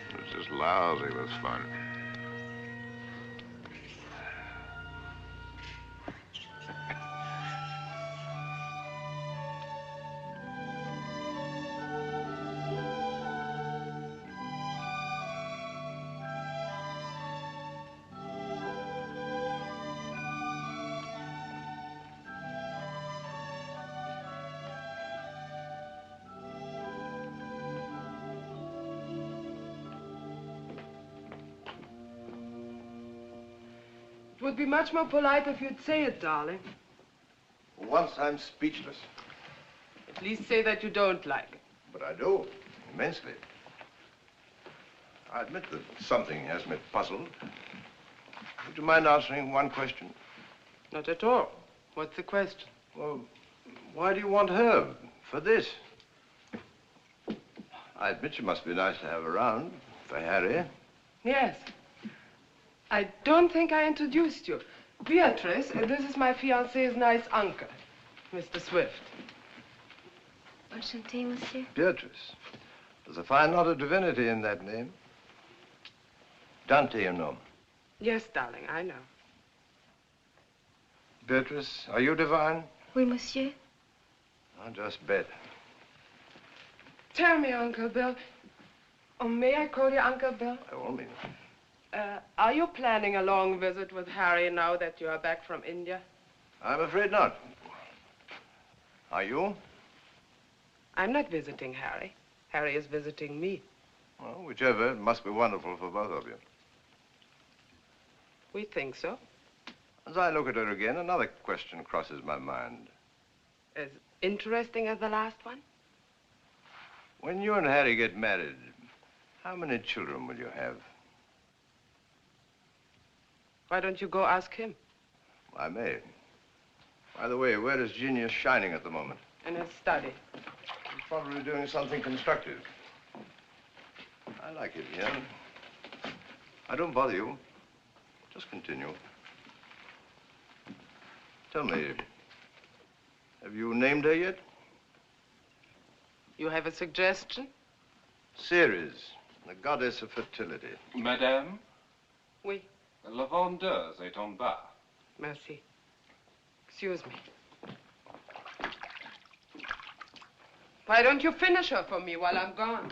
It was just lousy with fun. It would be much more polite if you'd say it, darling. For once, I'm speechless. At least say that you don't like it. But I do, immensely. I admit that something has me puzzled. Would you mind answering one question? Not at all. What's the question? Well, why do you want her for this? I admit she must be nice to have around for Harry. Yes. I don't think I introduced you. Beatrice, this is my fiancé's nice uncle, Mr. Swift. Enchanté, monsieur. Beatrice. There's a fine lot of divinity in that name. Dante, you know. Yes, darling, I know. Beatrice, are you divine? Oui, monsieur. I'll just bet. Tell me, Uncle Bill. Oh, may I call you Uncle Bill? By all means. Are you planning a long visit with Harry now that you are back from India? I'm afraid not. Are you? I'm not visiting Harry. Harry is visiting me. Well, whichever, it must be wonderful for both of you. We think so. As I look at her again, another question crosses my mind. As interesting as the last one? When you and Harry get married, how many children will you have? Why don't you go ask him? I may. By the way, where is Genius shining at the moment? In his study. He's probably doing something constructive. I like it here. I don't bother you. Just continue. Tell me, have you named her yet? You have a suggestion? Ceres, the goddess of fertility. Madame? Oui. La vendeuse est en bas. Merci. Excuse me. Why don't you finish her for me while I'm gone?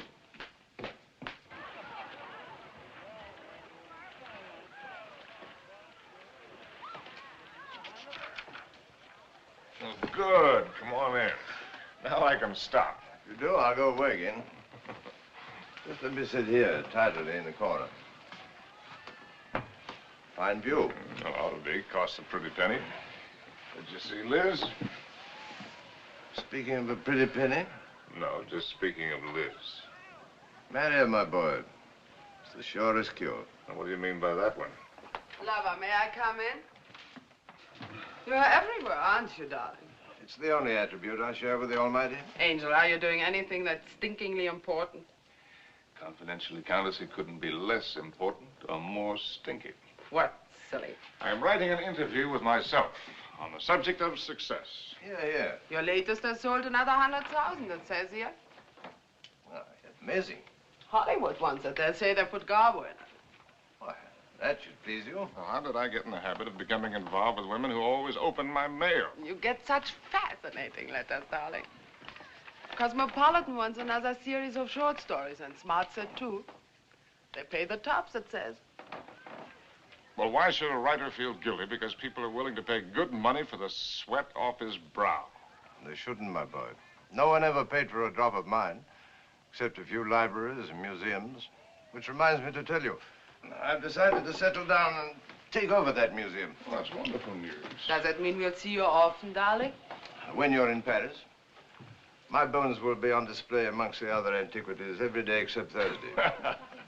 Oh, good. Come on in. Now I can stop. If you do, I'll go away again. Just let me sit here, tidily in the corner. Fine view. Well, ought to be. Costs a pretty penny. Did you see Liz? Speaking of a pretty penny? No, just speaking of Liz. Marry her, my boy. It's the surest cure. Now, what do you mean by that one? Lover, may I come in? You're everywhere, aren't you, darling? It's the only attribute I share with the Almighty. Angel, are you doing anything that's stinkingly important? Confidentially, Countess, it couldn't be less important or more stinky. What, silly? I'm writing an interview with myself on the subject of success. Yeah. Your latest has sold another 100,000, it says here. Well, amazing. Hollywood wants it. They say they put Garbo in it. Why, that should please you. Well, how did I get in the habit of becoming involved with women who always open my mail? You get such fascinating letters, darling. Cosmopolitan wants another series of short stories, and Smart said too. They pay the tops, it says. Well, why should a writer feel guilty because people are willing to pay good money for the sweat off his brow? They shouldn't, my boy. No one ever paid for a drop of mine, except a few libraries and museums. Which reminds me to tell you, I've decided to settle down and take over that museum. Well, that's wonderful news. Does that mean we'll see you often, darling? When you're in Paris, my bones will be on display amongst the other antiquities every day except Thursday.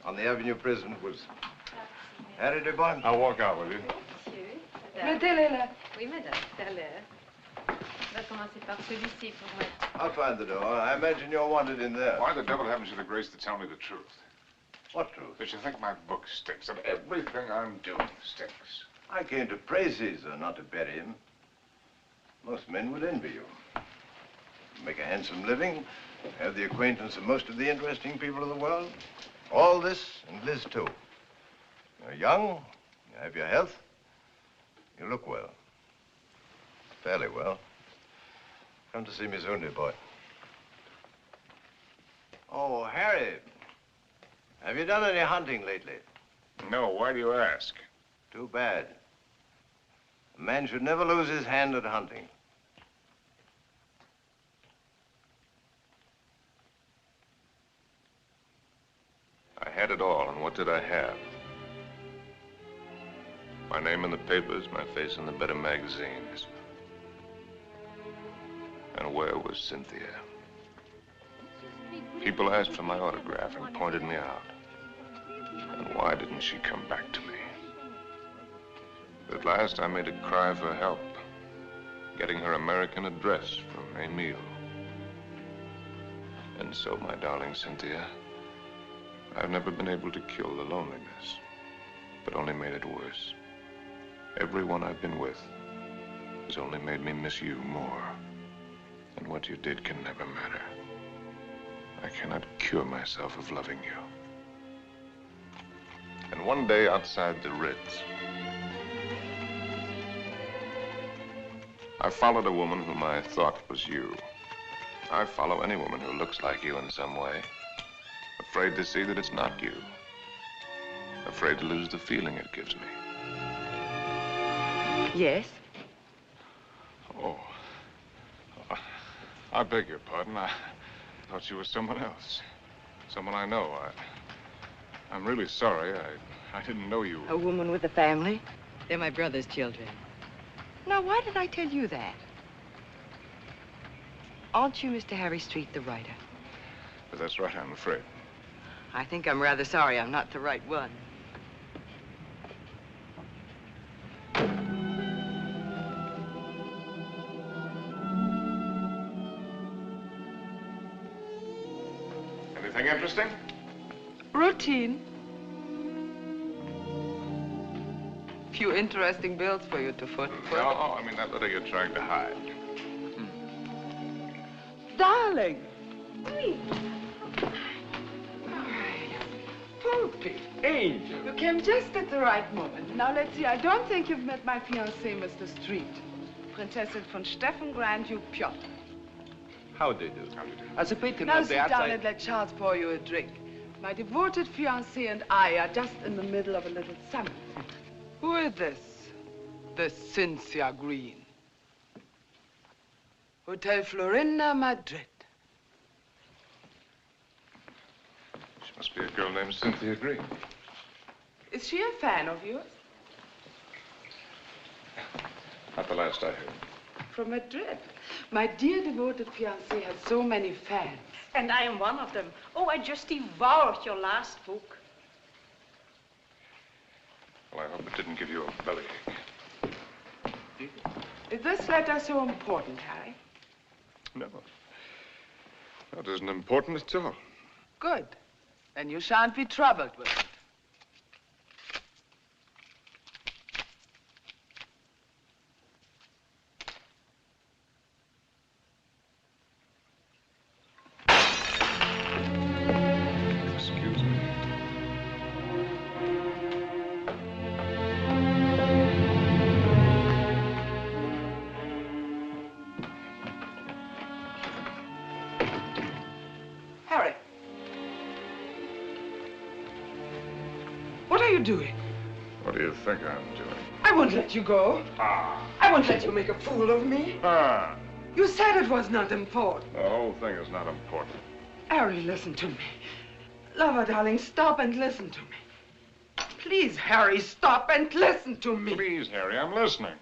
On the Avenue Prison was... Harry, dear boy. I'll walk out with you. Mettez-les là. Oui, madame, c'est à l'heure. On va commencer par celui-ci pour moi. I'll find the door. I imagine you're wanted in there. Why the devil haven't you the grace to tell me the truth? What truth? That you think my book stinks, and everything I'm doing stinks. I came to praise Caesar, not to bury him. Most men would envy you. Make a handsome living, have the acquaintance of most of the interesting people of the world. All this, and Liz too. You're young, you have your health, you look well. Fairly well. Come to see me soon, dear boy. Oh, Harry, have you done any hunting lately? No, why do you ask? Too bad. A man should never lose his hand at hunting. I had it all, and what did I have? My name in the papers, my face in the better magazines. And where was Cynthia? People asked for my autograph and pointed me out. And why didn't she come back to me? At last, I made a cry for help, getting her American address from Emile. And so, my darling Cynthia, I've never been able to kill the loneliness, but only made it worse. Everyone I've been with has only made me miss you more. And what you did can never matter. I cannot cure myself of loving you. And one day outside the Ritz, I followed a woman whom I thought was you. I follow any woman who looks like you in some way. Afraid to see that it's not you. Afraid to lose the feeling it gives me. Yes? Oh. I beg your pardon. I thought you were someone else. Someone I know. I'm really sorry. I didn't know you. A woman with a family? They're my brother's children. Now, why did I tell you that? Aren't you Mr. Harry Street, the writer? But that's right, I'm afraid. I think I'm rather sorry I'm not the right one. Anything interesting? Routine. Few interesting bills for you to foot. No, I mean that letter you're trying to hide. Darling. Poopy. Angel. You came just at the right moment. Now, let's see. I don't think you've met my fiancé, Mr. Street. Prinzessin von Steffen, Grand Duke Piotr. How do you do? As a patron Now of the sit down outside... and let Charles pour you a drink. My devoted fiancé and I are just in the middle of a little summit. Who is this? The Cynthia Green. Hotel Florinda, Madrid. She must be a girl named Cynthia Green. Is she a fan of yours? Not the last I heard. From Madrid. My dear devoted fiancé has so many fans. And I am one of them. Oh, I just devoured your last book. Well, I hope it didn't give you a bellyache. Is this letter so important, Harry? No. That isn't important at all. Good. Then you shan't be troubled with it. Excuse me. Harry. What are you doing? What do you think I'm doing? I won't let you go. Ah. I won't let you make a fool of me. Ah. You said it was not important. The whole thing is not important. Harry, listen to me. Lover, darling, stop and listen to me. Please, Harry, stop and listen to me. Please, Harry, I'm listening.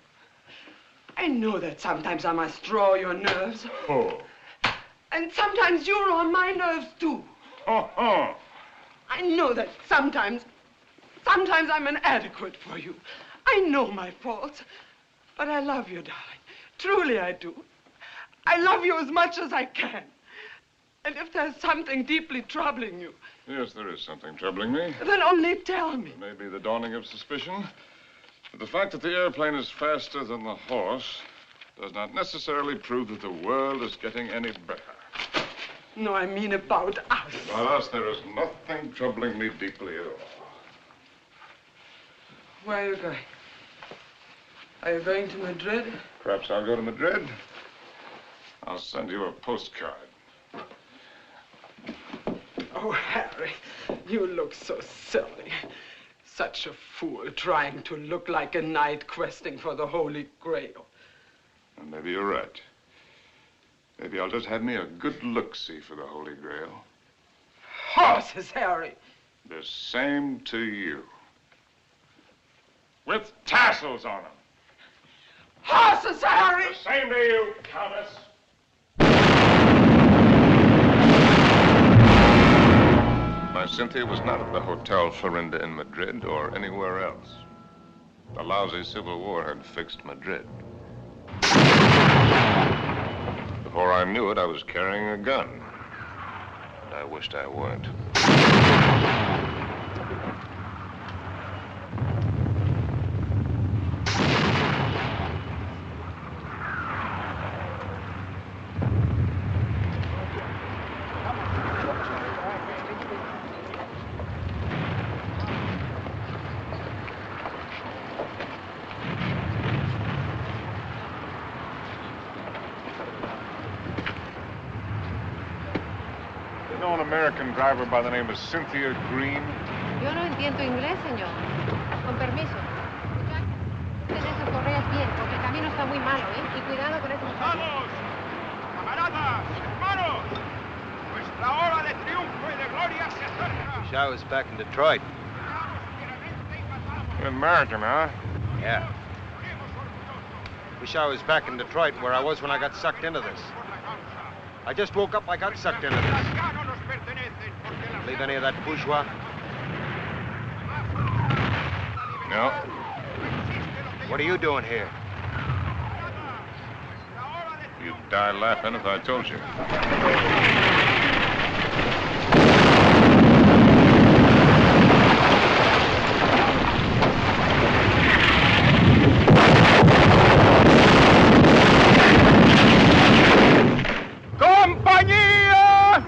I know that sometimes I must draw your nerves. Oh. And sometimes you're on my nerves, too. Oh. I know that sometimes I'm inadequate for you. I know my faults. But I love you, darling. Truly I do. I love you as much as I can. And if there's something deeply troubling you... Yes, there is something troubling me. Then only tell me. It may be the dawning of suspicion. But the fact that the airplane is faster than the horse does not necessarily prove that the world is getting any better. No, I mean about us. About us, there is nothing troubling me deeply at all. Where are you going? Are you going to Madrid? Perhaps I'll go to Madrid. I'll send you a postcard. Oh, Harry, you look so silly. Such a fool trying to look like a knight questing for the Holy Grail. Well, maybe you're right. Maybe I'll just have me a good look-see for the Holy Grail. Horses, Harry. The same to you. With tassels on them. Horses, Harry! The same to you, Countess. My Cynthia was not at the Hotel Florinda in Madrid or anywhere else. The lousy Civil War had fixed Madrid. Before I knew it, I was carrying a gun. And I wished I weren't. American driver by the name of Cynthia Green? Yo no entiendo inglés, señor. Con permiso. Muchachos, ten esas correas bien, porque el camino está muy malo, ¿eh? Y cuidado con ese muchacho. ¡Vamos! ¡Camaradas! ¡Hermanos! Nuestra hora de triunfo y de gloria se acerca. Wish I was back in Detroit. American, huh? Yeah. Wish I was back in Detroit where I was when I got sucked into this. I just woke up, I got sucked into this. Believe any of that bourgeois? No. What are you doing here? You'd die laughing if I told you. ¡Compañía!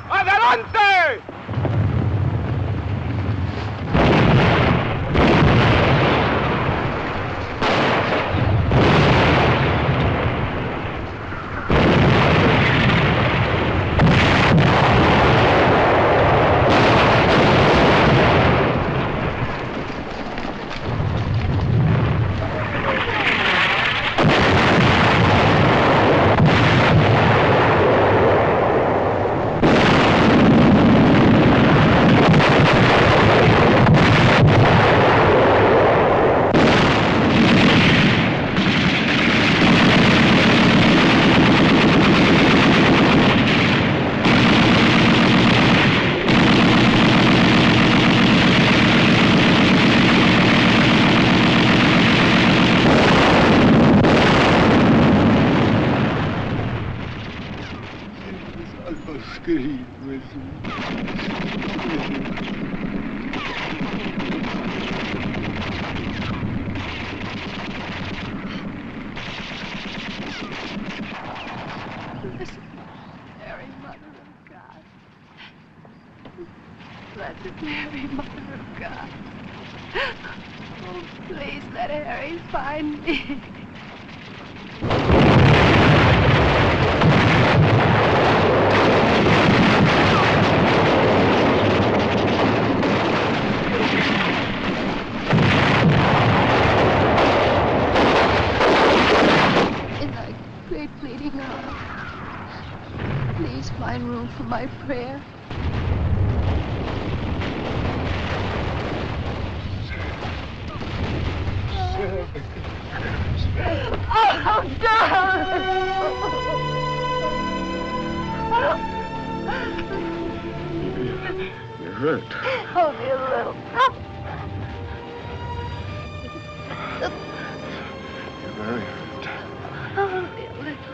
¡Adelante! Blessed Mary, Mother of God. Oh, please let Harry find me. In thy great pleading hour, please find room for my prayer. Oh, darling! You're hurt. Only a little. You're very hurt. Only a little.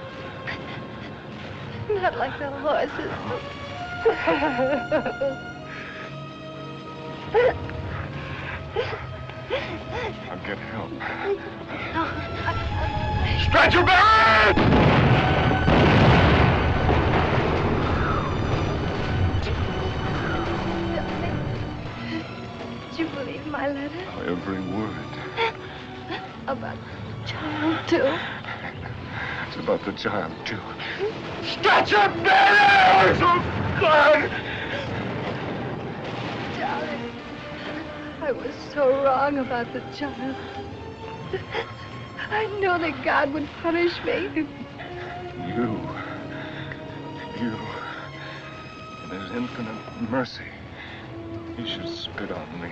Not like the horses. I'll get help. Stretcher bearer! Did you believe my letter? Every word. About the child, too? It's about the child, too. Stretcher bearers! Oh, God! Darling, I was so wrong about the child. I know that God would punish me. You. In his infinite mercy, he should spit on me.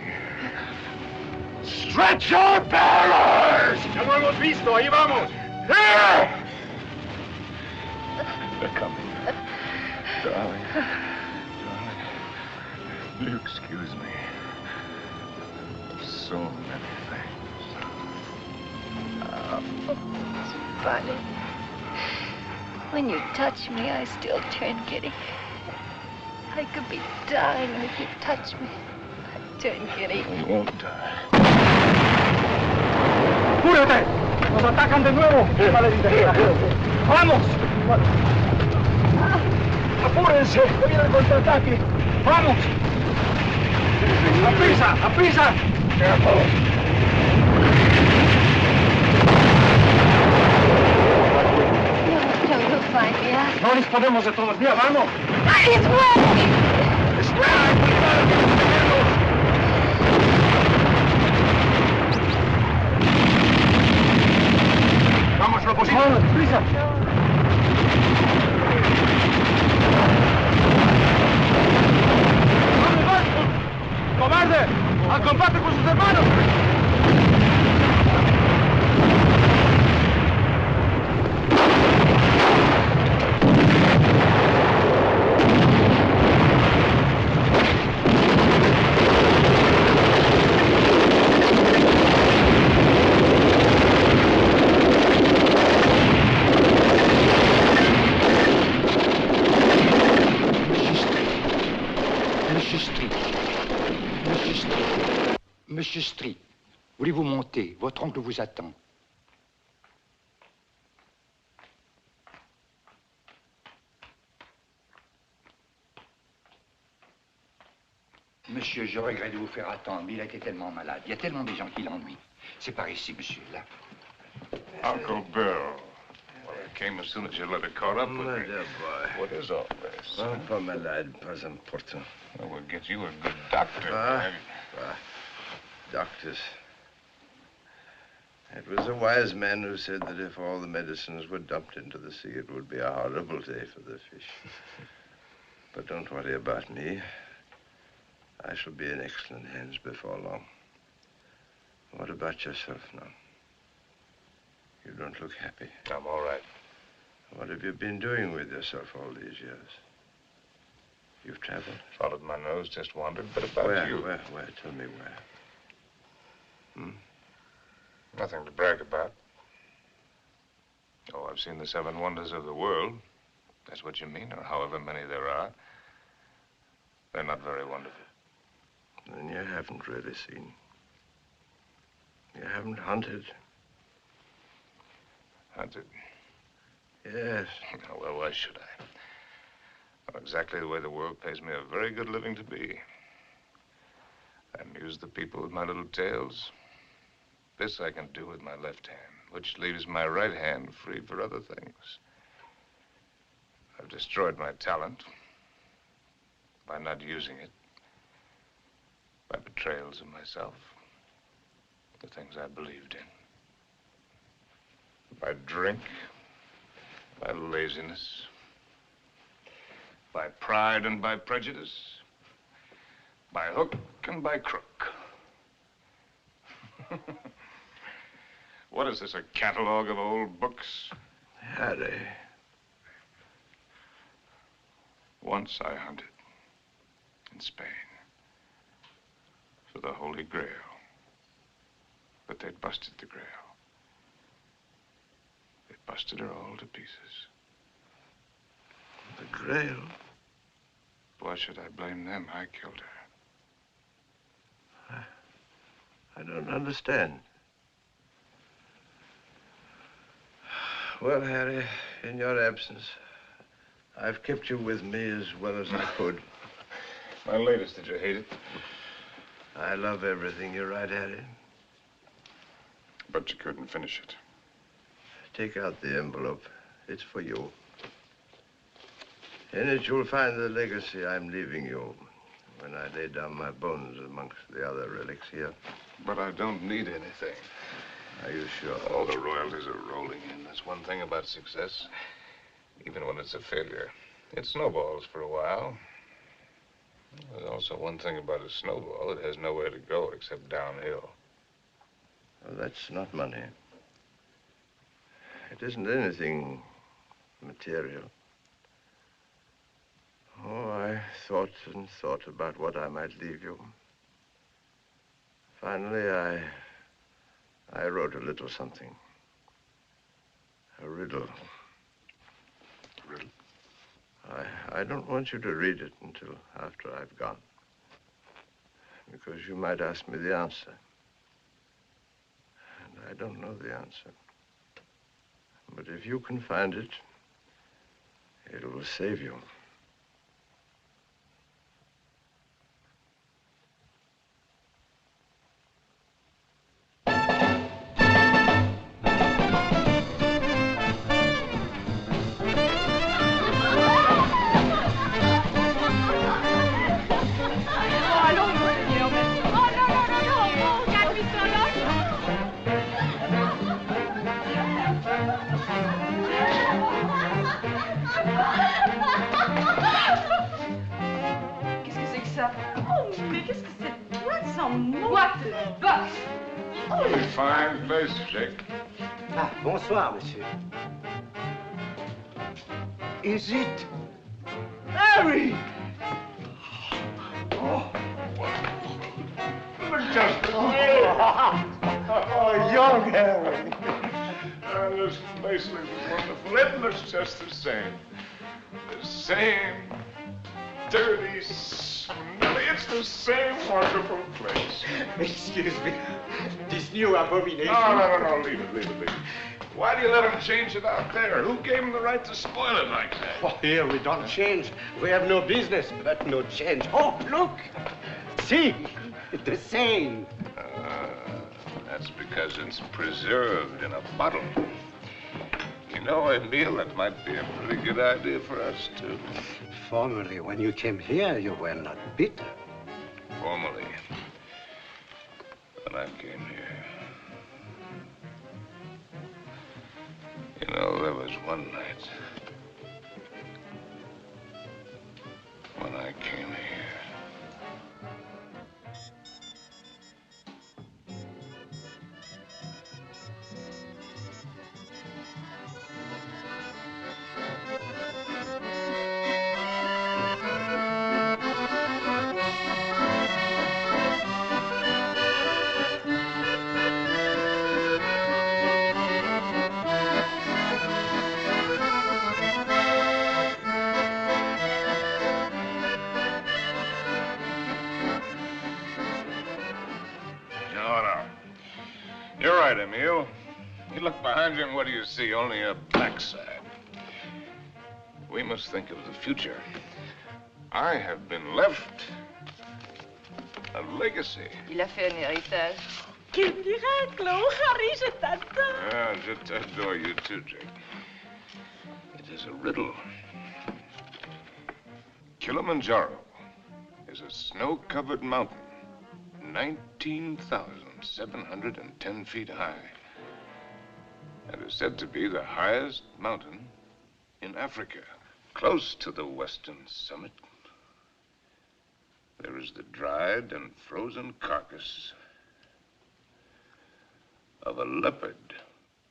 Stretcher bearers! Ya lo hemos visto, ahí vamos. Here! They're coming. Darling. Will you excuse me? So many things. Oh, it's funny. When you touch me, I still turn giddy. I could be dying, and if you touch me, I turn giddy. I won't die. ¡Apúrate! ¡Nos atacan de nuevo! ¡Vamos! ¡Apúrense! ¡Que viene el contraataque! ¡Vamos! ¡Aprisa! ¡Aprisa! You'll find me out. No disponemos de todos. ¡Mira, vamos! His way! ¡Vamos, lo posible! ¡Vamos, prisa! ¡Vamos, vamos! ¡Cobarde! ¡Al combate con sus hermanos! Monsieur Street, voulez-vous monter? Votre oncle vous attend. Monsieur, je regrette de vous faire attendre, mais il a été tellement malade. Il y a tellement de gens qui l'ennuient. C'est par ici, monsieur, là. Uncle Bill. Well, I came as soon as your letter caught up with me. dear boy. What is all this? Oh, pas malade, pas important. Well, we'll get you a good doctor. Doctors. It was a wise man who said that if all the medicines were dumped into the sea, it would be a horrible day for the fish. But don't worry about me. I shall be in excellent hands before long. What about yourself now? You don't look happy. I'm all right. What have you been doing with yourself all these years? You've traveled? Followed my nose, just wandered, but about you. Where? Tell me where. Nothing to brag about. Oh, I've seen the 7 wonders of the world. That's what you mean, or however many there are. They're not very wonderful. Then you haven't really seen. You haven't hunted. Hunted? Yes. Oh, well, why should I? Well, exactly the way the world pays me a very good living to be. I amuse the people with my little tales. This I can do with my left hand, which leaves my right hand free for other things. I've destroyed my talent by not using it, by betrayals of myself, the things I believed in, by drink, by laziness, by pride and by prejudice, by hook and by crook. What is this, a catalog of old books? Harry. Once I hunted in Spain for the Holy Grail, but they'd busted the Grail. They busted her all to pieces. The Grail? Why should I blame them? I killed her. I don't understand. Well, Harry, in your absence, I've kept you with me as well as I could. My latest, did you hate it? I love everything you write, Harry. But you couldn't finish it. Take out the envelope. It's for you. In it, you'll find the legacy I'm leaving you when I lay down my bones amongst the other relics here. But I don't need anything. Are you sure? All the royalties are rolling in. That's one thing about success. Even when it's a failure, it snowballs for a while. There's also one thing about a snowball. It has nowhere to go except downhill. Well, that's not money. It isn't anything material. Oh, I thought and thought about what I might leave you. Finally, I wrote a little something. A riddle. Riddle? I don't want you to read it until after I've gone. Because you might ask me the answer. And I don't know the answer. But if you can find it, it will save you. Really fine place, Jake. Ah, bonsoir, monsieur. Is it Harry? Oh, just oh, young Harry. This place looks wonderful. It looks just the same. The same dirty, smelly. It's the same wonderful place. Excuse me. This new abomination. No. Leave it. Why do you let him change it out there? Who gave him the right to spoil it like that? Oh, here we don't change. We have no business, but no change. Oh, look. See, the same. That's because it's preserved in a bottle. You know, Emile, that might be a pretty good idea for us, too. Formerly, when you came here, you were not bitter. Formerly, when I came here. You know, there was one night when I came here. You're right, Emile. You look behind you and what do you see? Only a backside. We must think of the future. I have been left a legacy. Il a fait un héritage. Quel miracle! Oh, Harry, je t'adore. Yeah, je adore you too, Jake. It is a riddle. Kilimanjaro is a snow-covered mountain, 19,710 feet high, and is said to be the highest mountain in Africa. Close to the western summit, there is the dried and frozen carcass of a leopard.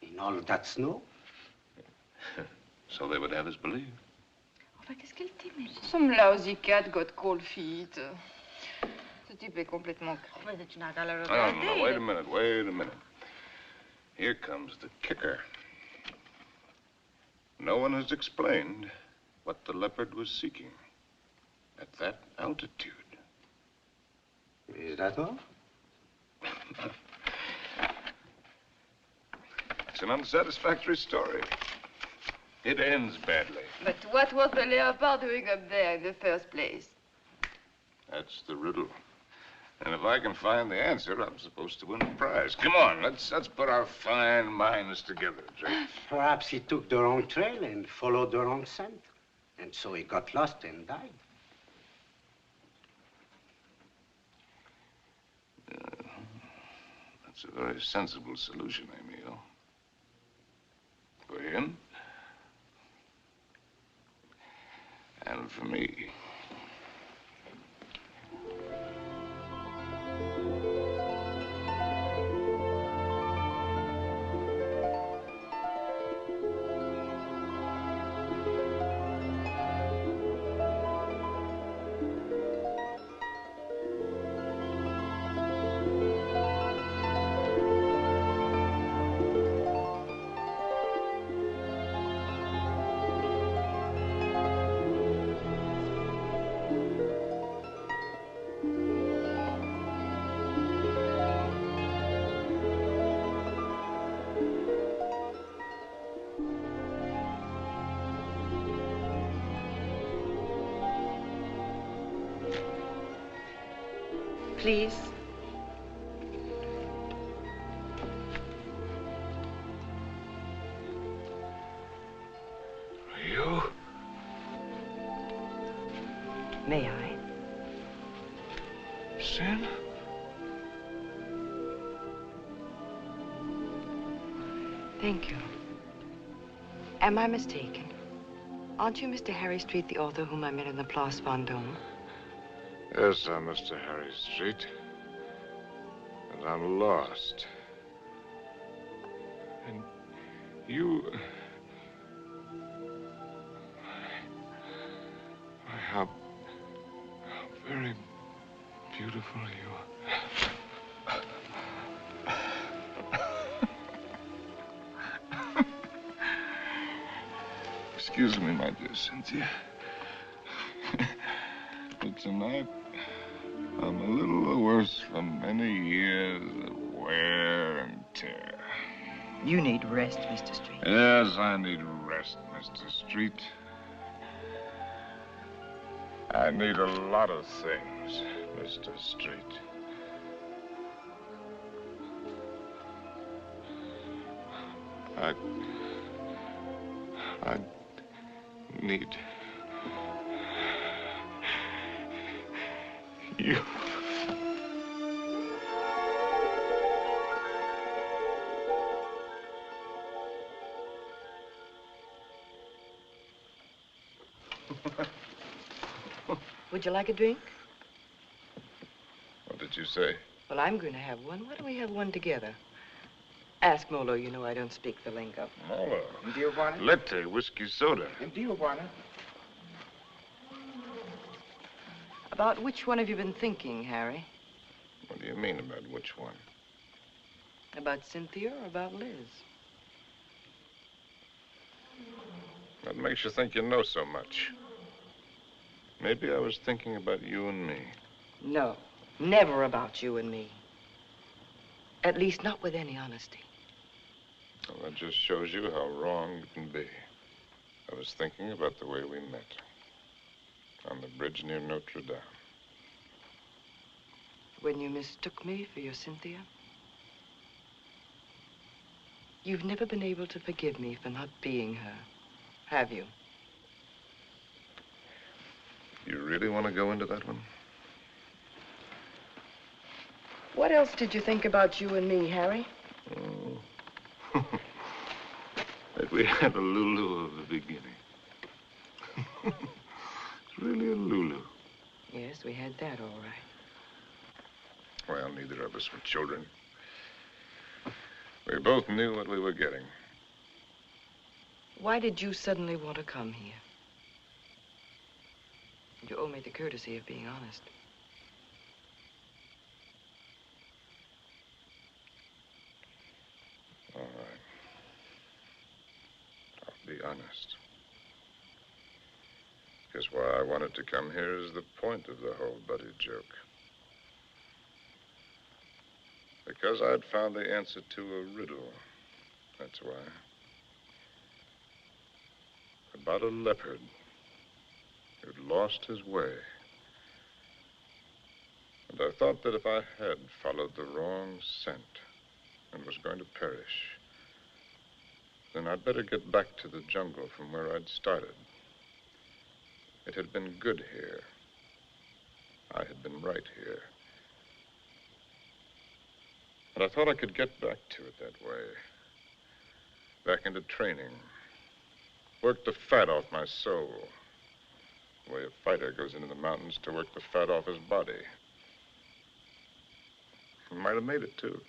In all that snow? So they would have us believe. Enfin, qu'est-ce qu'elle t'aimait? Some lousy cat got cold feet. Ce type est complètement crevé. Tu n'as qu'à le regarder. No, wait a minute. Here comes the kicker. No one has explained what the leopard was seeking at that altitude. Is that all? It's an unsatisfactory story. It ends badly. But what was the leopard doing up there in the first place? That's the riddle. And if I can find the answer, I'm supposed to win a prize. Come on, let's put our fine minds together, Jake. Perhaps he took the wrong trail and followed the wrong scent. And so he got lost and died. That's a very sensible solution, Emile. For him. And for me. Please. You? May I? Sam? Thank you. Am I mistaken? Aren't you Mr. Harry Street, the author whom I met in the Place Vendôme? Yes, I'm Mr. Harry Street. And I'm lost. And you... How very beautiful you are. Excuse me, my dear Cynthia. But tonight, I'm a little worse from many years of wear and tear. You need rest, Mr. Street. Yes, I need rest, Mr. Street. I need a lot of things, Mr. Street. I need you. Would you like a drink? What did you say? Well, I'm going to have one. Why don't we have one together? Ask Molo. You know I don't speak the lingo. Molo. Dio buona? Latte, whiskey soda. Dio buona? About which one have you been thinking, Harry? What do you mean about which one? About Cynthia or about Liz? What makes you think you know so much? Maybe I was thinking about you and me. No, never about you and me. At least not with any honesty. Well, that just shows you how wrong you can be. I was thinking about the way we met. On the bridge near Notre Dame. When you mistook me for your Cynthia? You've never been able to forgive me for not being her, have you? You really want to go into that one? What else did you think about you and me, Harry? Oh. That we had a Lulu of the beginning. It's really a Lulu. Yes, we had that, all right. Well, neither of us were children. We both knew what we were getting. Why did you suddenly want to come here? You owe me the courtesy of being honest. All right. I'll be honest. Because why I wanted to come here is the point of the whole buddy joke. Because I'd found the answer to a riddle. That's why. About a leopard who'd lost his way. And I thought that if I had followed the wrong scent and was going to perish, then I'd better get back to the jungle from where I'd started. It had been good here. I had been right here. And I thought I could get back to it that way. Back into training. Work the fat off my soul. The way a fighter goes into the mountains to work the fat off his body. I might have made it, too.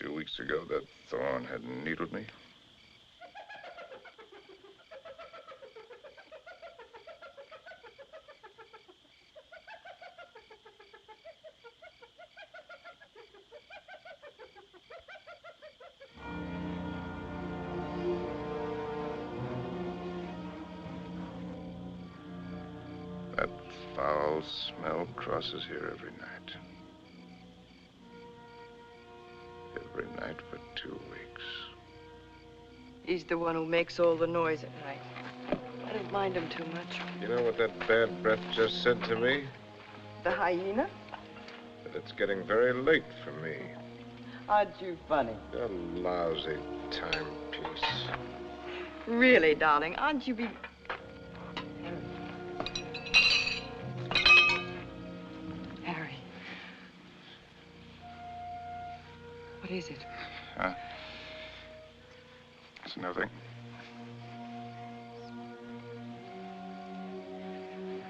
2 weeks ago, that thorn had needled me. That foul smell crosses here every night. Every night for 2 weeks. He's the one who makes all the noise at night. I don't mind him too much. You know what that bad breath just said to me? The hyena? That it's getting very late for me. Aren't you funny? A lousy timepiece. Really, darling, aren't you be... Harry. What is it? Huh? It's nothing.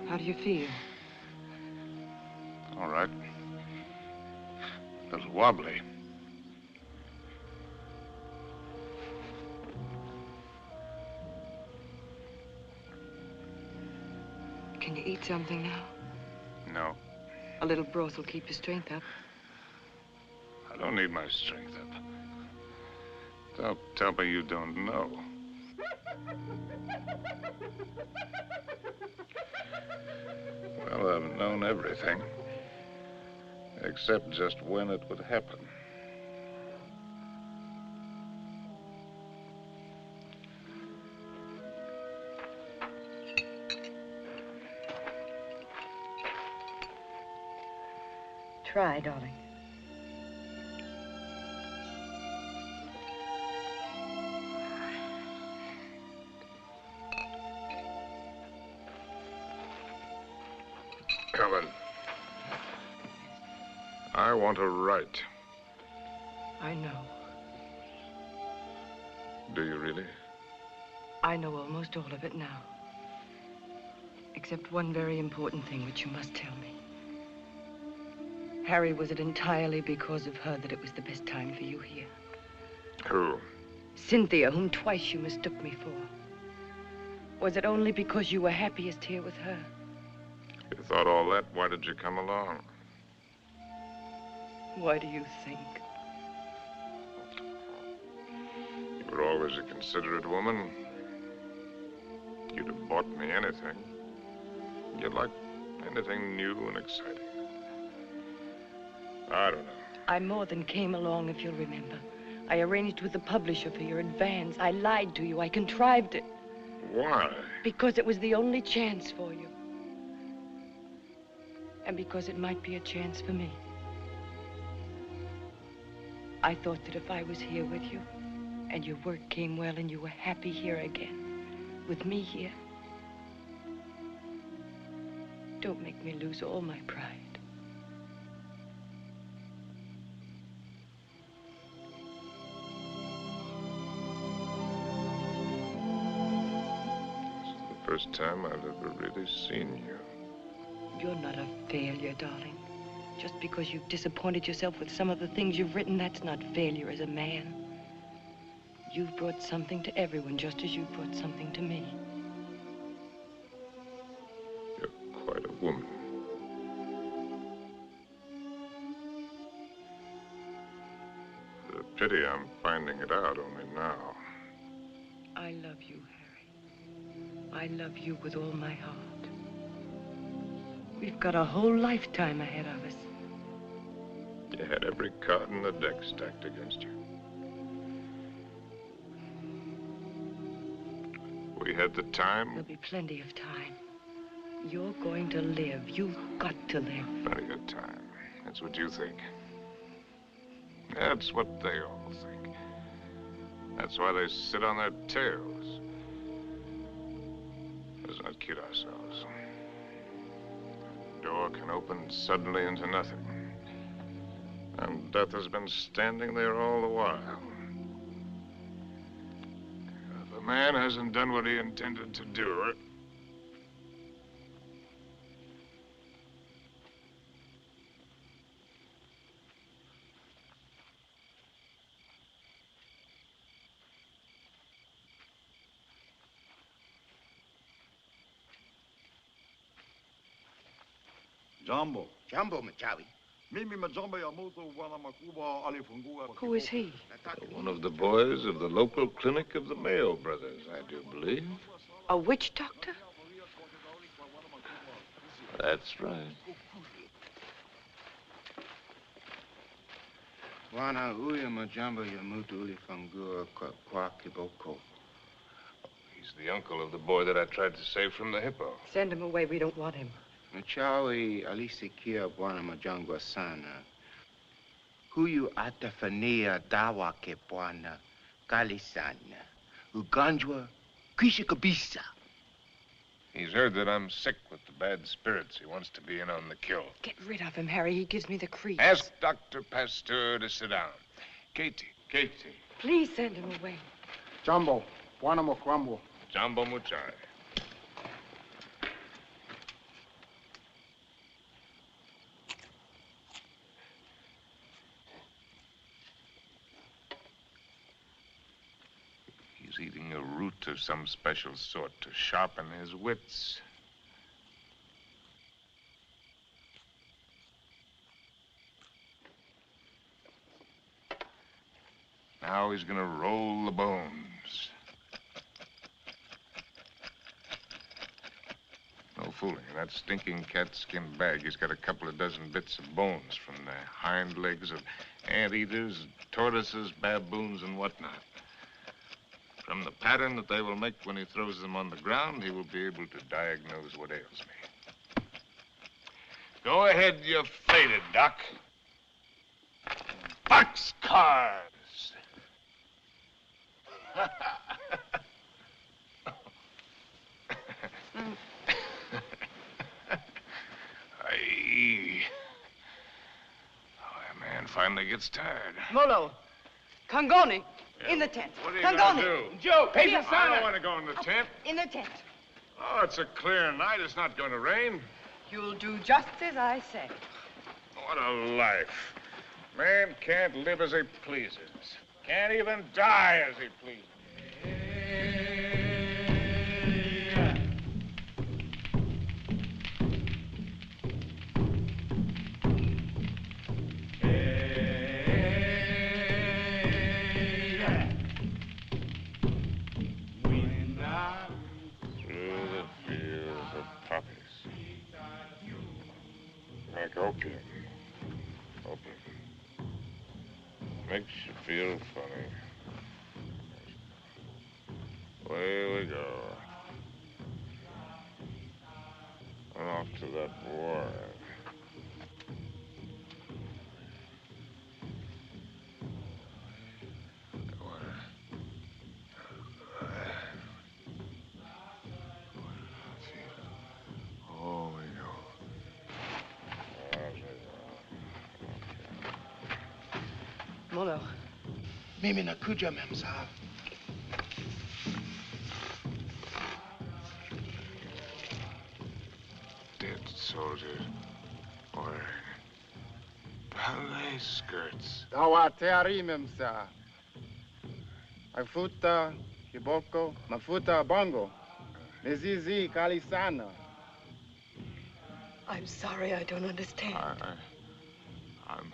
How do you feel? All right. A little wobbly. something now? No. A little broth will keep your strength up. I don't need my strength up. Don't tell me you don't know. Well, I've known everything. Except just when it would happen. Try, darling. Helen, I want to write. I know. Do you really? I know almost all of it now. Except one very important thing which you must tell me. Harry, was it entirely because of her that it was the best time for you here? Who? Cynthia, whom twice you mistook me for. Was it only because you were happiest here with her? You thought all that? Why did you come along? Why do you think? You were always a considerate woman. You'd have bought me anything. You'd like anything new and exciting. I don't know. I more than came along, if you'll remember. I arranged with the publisher for your advance. I lied to you. I contrived it. Why? Because it was the only chance for you. And because it might be a chance for me. I thought that if I was here with you, and your work came well, and you were happy here again, with me here, don't make me lose all my pride. First time I've ever really seen you. You're not a failure, darling. Just because you've disappointed yourself with some of the things you've written, that's not failure as a man. You've brought something to everyone, just as you've brought something to me. You're quite a woman. It's a pity I'm finding it out only now. I love you, Harry. I love you with all my heart. We've got a whole lifetime ahead of us. You had every card in the deck stacked against you. We had the time. There'll be plenty of time. You're going to live. You've got to live. Plenty of time. That's what you think. That's what they all think. That's why they sit on their tails. Let's not kid ourselves. The door can open suddenly into nothing. And death has been standing there all the while. If a man hasn't done what he intended to do, Jumbo. Jumbo Machawi. Who is he? one of the boys of the local clinic of the Mayo brothers, I do believe. A witch doctor? That's right. Wana uya majamba ya mutu uli fangua kwa kiboko. He's the uncle of the boy that I tried to save from the hippo. Send him away. We don't want him. Machawi alisikia bwana majangwa sana. Huyu atafania dawa ke bwana kalisana. Ugonjwa kwisha kabisa. He's heard that I'm sick with the bad spirits. He wants to be in on the kill. Get rid of him, Harry. He gives me the creeps. Ask Dr. Pasteur to sit down. Katie. Please send him away. Jumbo, bwana mokwambo. Jumbo Muchai. He's eating a root of some special sort to sharpen his wits. Now he's gonna roll the bones. No fooling. In that stinking catskin bag, he's got a couple of dozen bits of bones from the hind legs of anteaters, tortoises, baboons, and whatnot. From the pattern that they will make when he throws them on the ground, he will be able to diagnose what ails me. Go ahead, you faded, Doc. Boxcars! Aye. Oh, that man finally gets tired. Molo, Congoni, in the tent. What are you Congoni. gonna do? Joe, I don't want to go in the tent. In the tent. Oh, it's a clear night. It's not going to rain. You'll do just as I say. What a life. Man can't live as he pleases. Can't even die as he pleases. Through the fields of poppies. Like opium. Opium. Makes you feel funny. Away we go. And off to that war. Oh, we go. Molo. Mimi nakuja, mem sahib. Dead soldiers wearing ballet skirts. Dawa teari memsa. Mafuta, Kiboko, Mafuta Bongo. Nizizi Kalisana. I'm sorry, I don't understand. I'm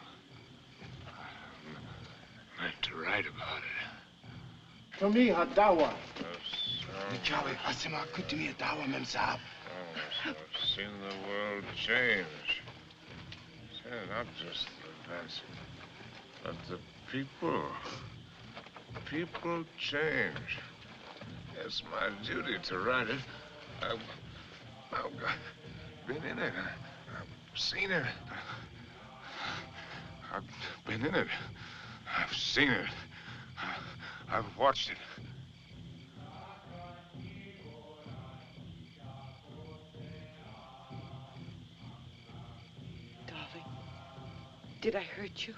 meant to write about it. To me, Hadawa. Nichawe, asema kutumia dawa, mem sahib. I've seen the world change. Not just the events, but the people. People change. It's my duty to write it. I've been in it. I've seen it. I've been in it. I've seen it. I've watched it. Darling, did I hurt you?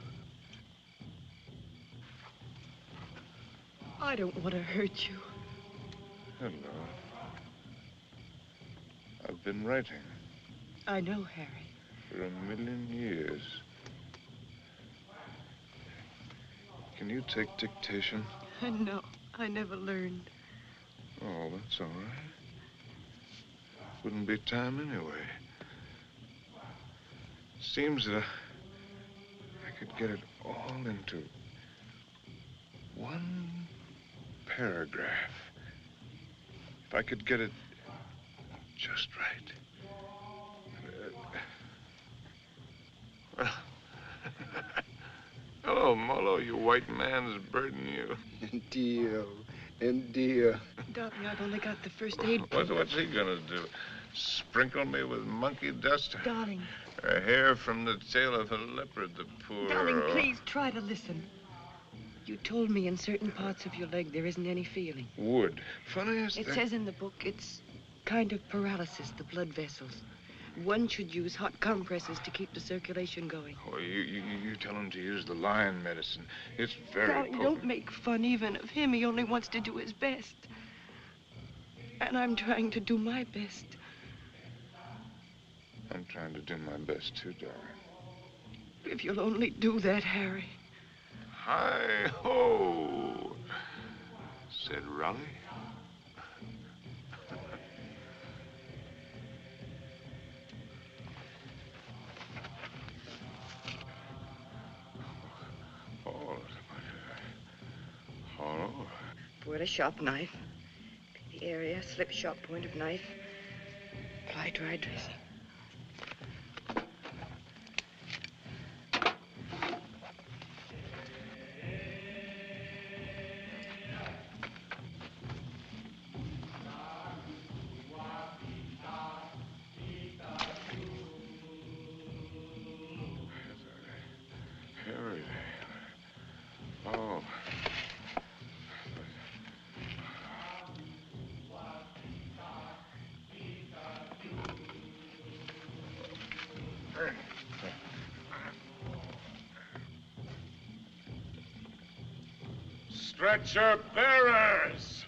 I don't want to hurt you. Hello. I've been writing. I know, Harry. For 1,000,000 years. Can you take dictation? No, I never learned. Oh, that's all right. Wouldn't be time anyway. Seems that I could get it all into one paragraph. If I could get it just right. Well, hello, Molo, you white man's burden, you. Dear. Darling, I've only got the first aid kit. What's he gonna do? Sprinkle me with monkey dust? Darling. A hair from the tail of a leopard, the poor... Darling, please try to listen. You told me in certain parts of your leg there isn't any feeling. Wood. Funniest It thing... says in the book it's kind of paralysis, the blood vessels. One should use hot compresses to keep the circulation going. Oh, you tell him to use the lion medicine. It's very Darling, potent. don't make fun even of him. He only wants to do his best. And I'm trying to do my best. I'm trying to do my best, too, darling. If you'll only do that, Harry. Hi-ho, said Raleigh. Oh, Word a sharp knife. Pick the area, slip sharp point of knife. Apply dry dressing. Oh. Stretcher bearers!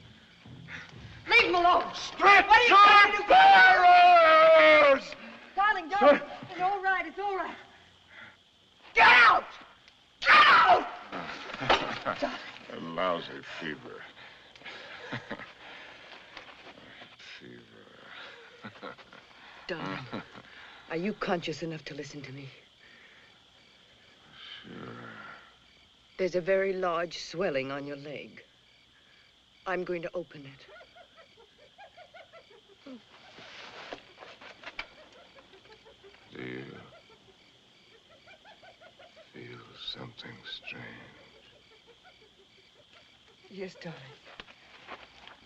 Leave him alone! Stretcher bearers! Darling, darling, it's all right, it's all right. Get out! Get out! A lousy fever. Fever. Darling, are you conscious enough to listen to me? Sure. There's a very large swelling on your leg. I'm going to open it. Do you feel something strange? Yes, darling.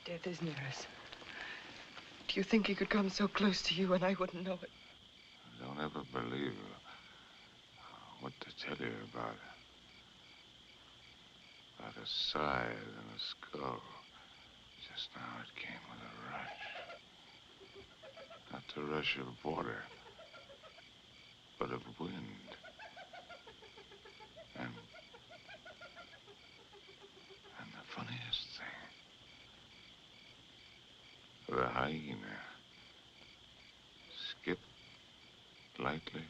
Death is near us. Do you think he could come so close to you and I wouldn't know it? I don't ever believe what to tell you about it. About a scythe and a skull. Just now it came with a rush. Not the rush of water, but of wind. And the funniest thing, the hyena skipped lightly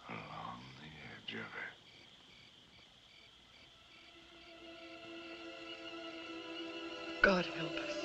along the edge of it. God help us.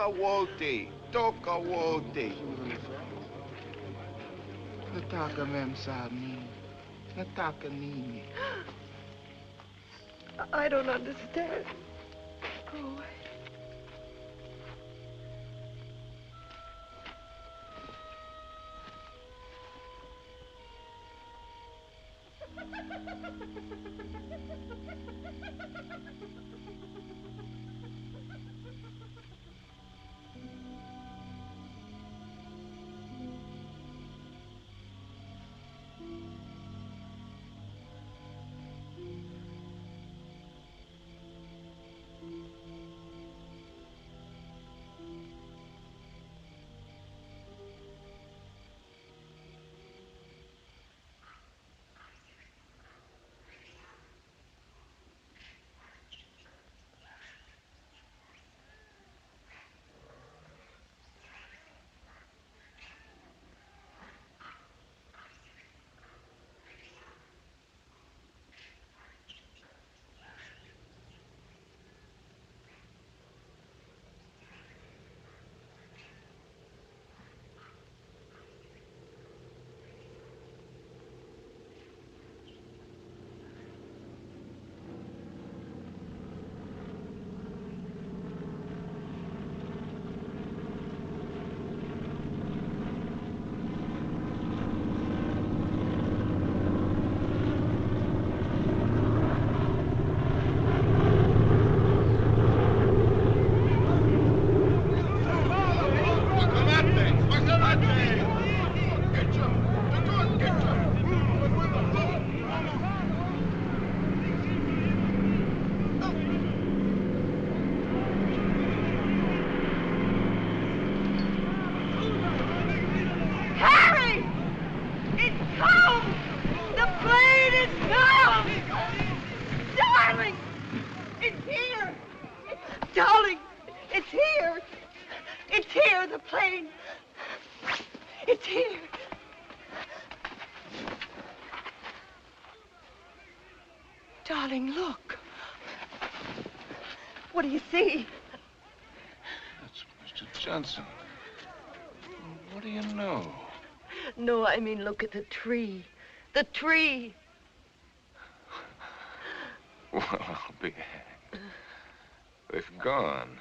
Walty. Toka Walty. Nataka mem sami. Nataka nini. I don't understand. Go away. Darling, it's here. It's here, the plane. It's here. Darling, look. What do you see? That's Mr. Johnson. What do you know? No, I mean, look at the tree. The tree. Well, I'll be hanged. They've gone.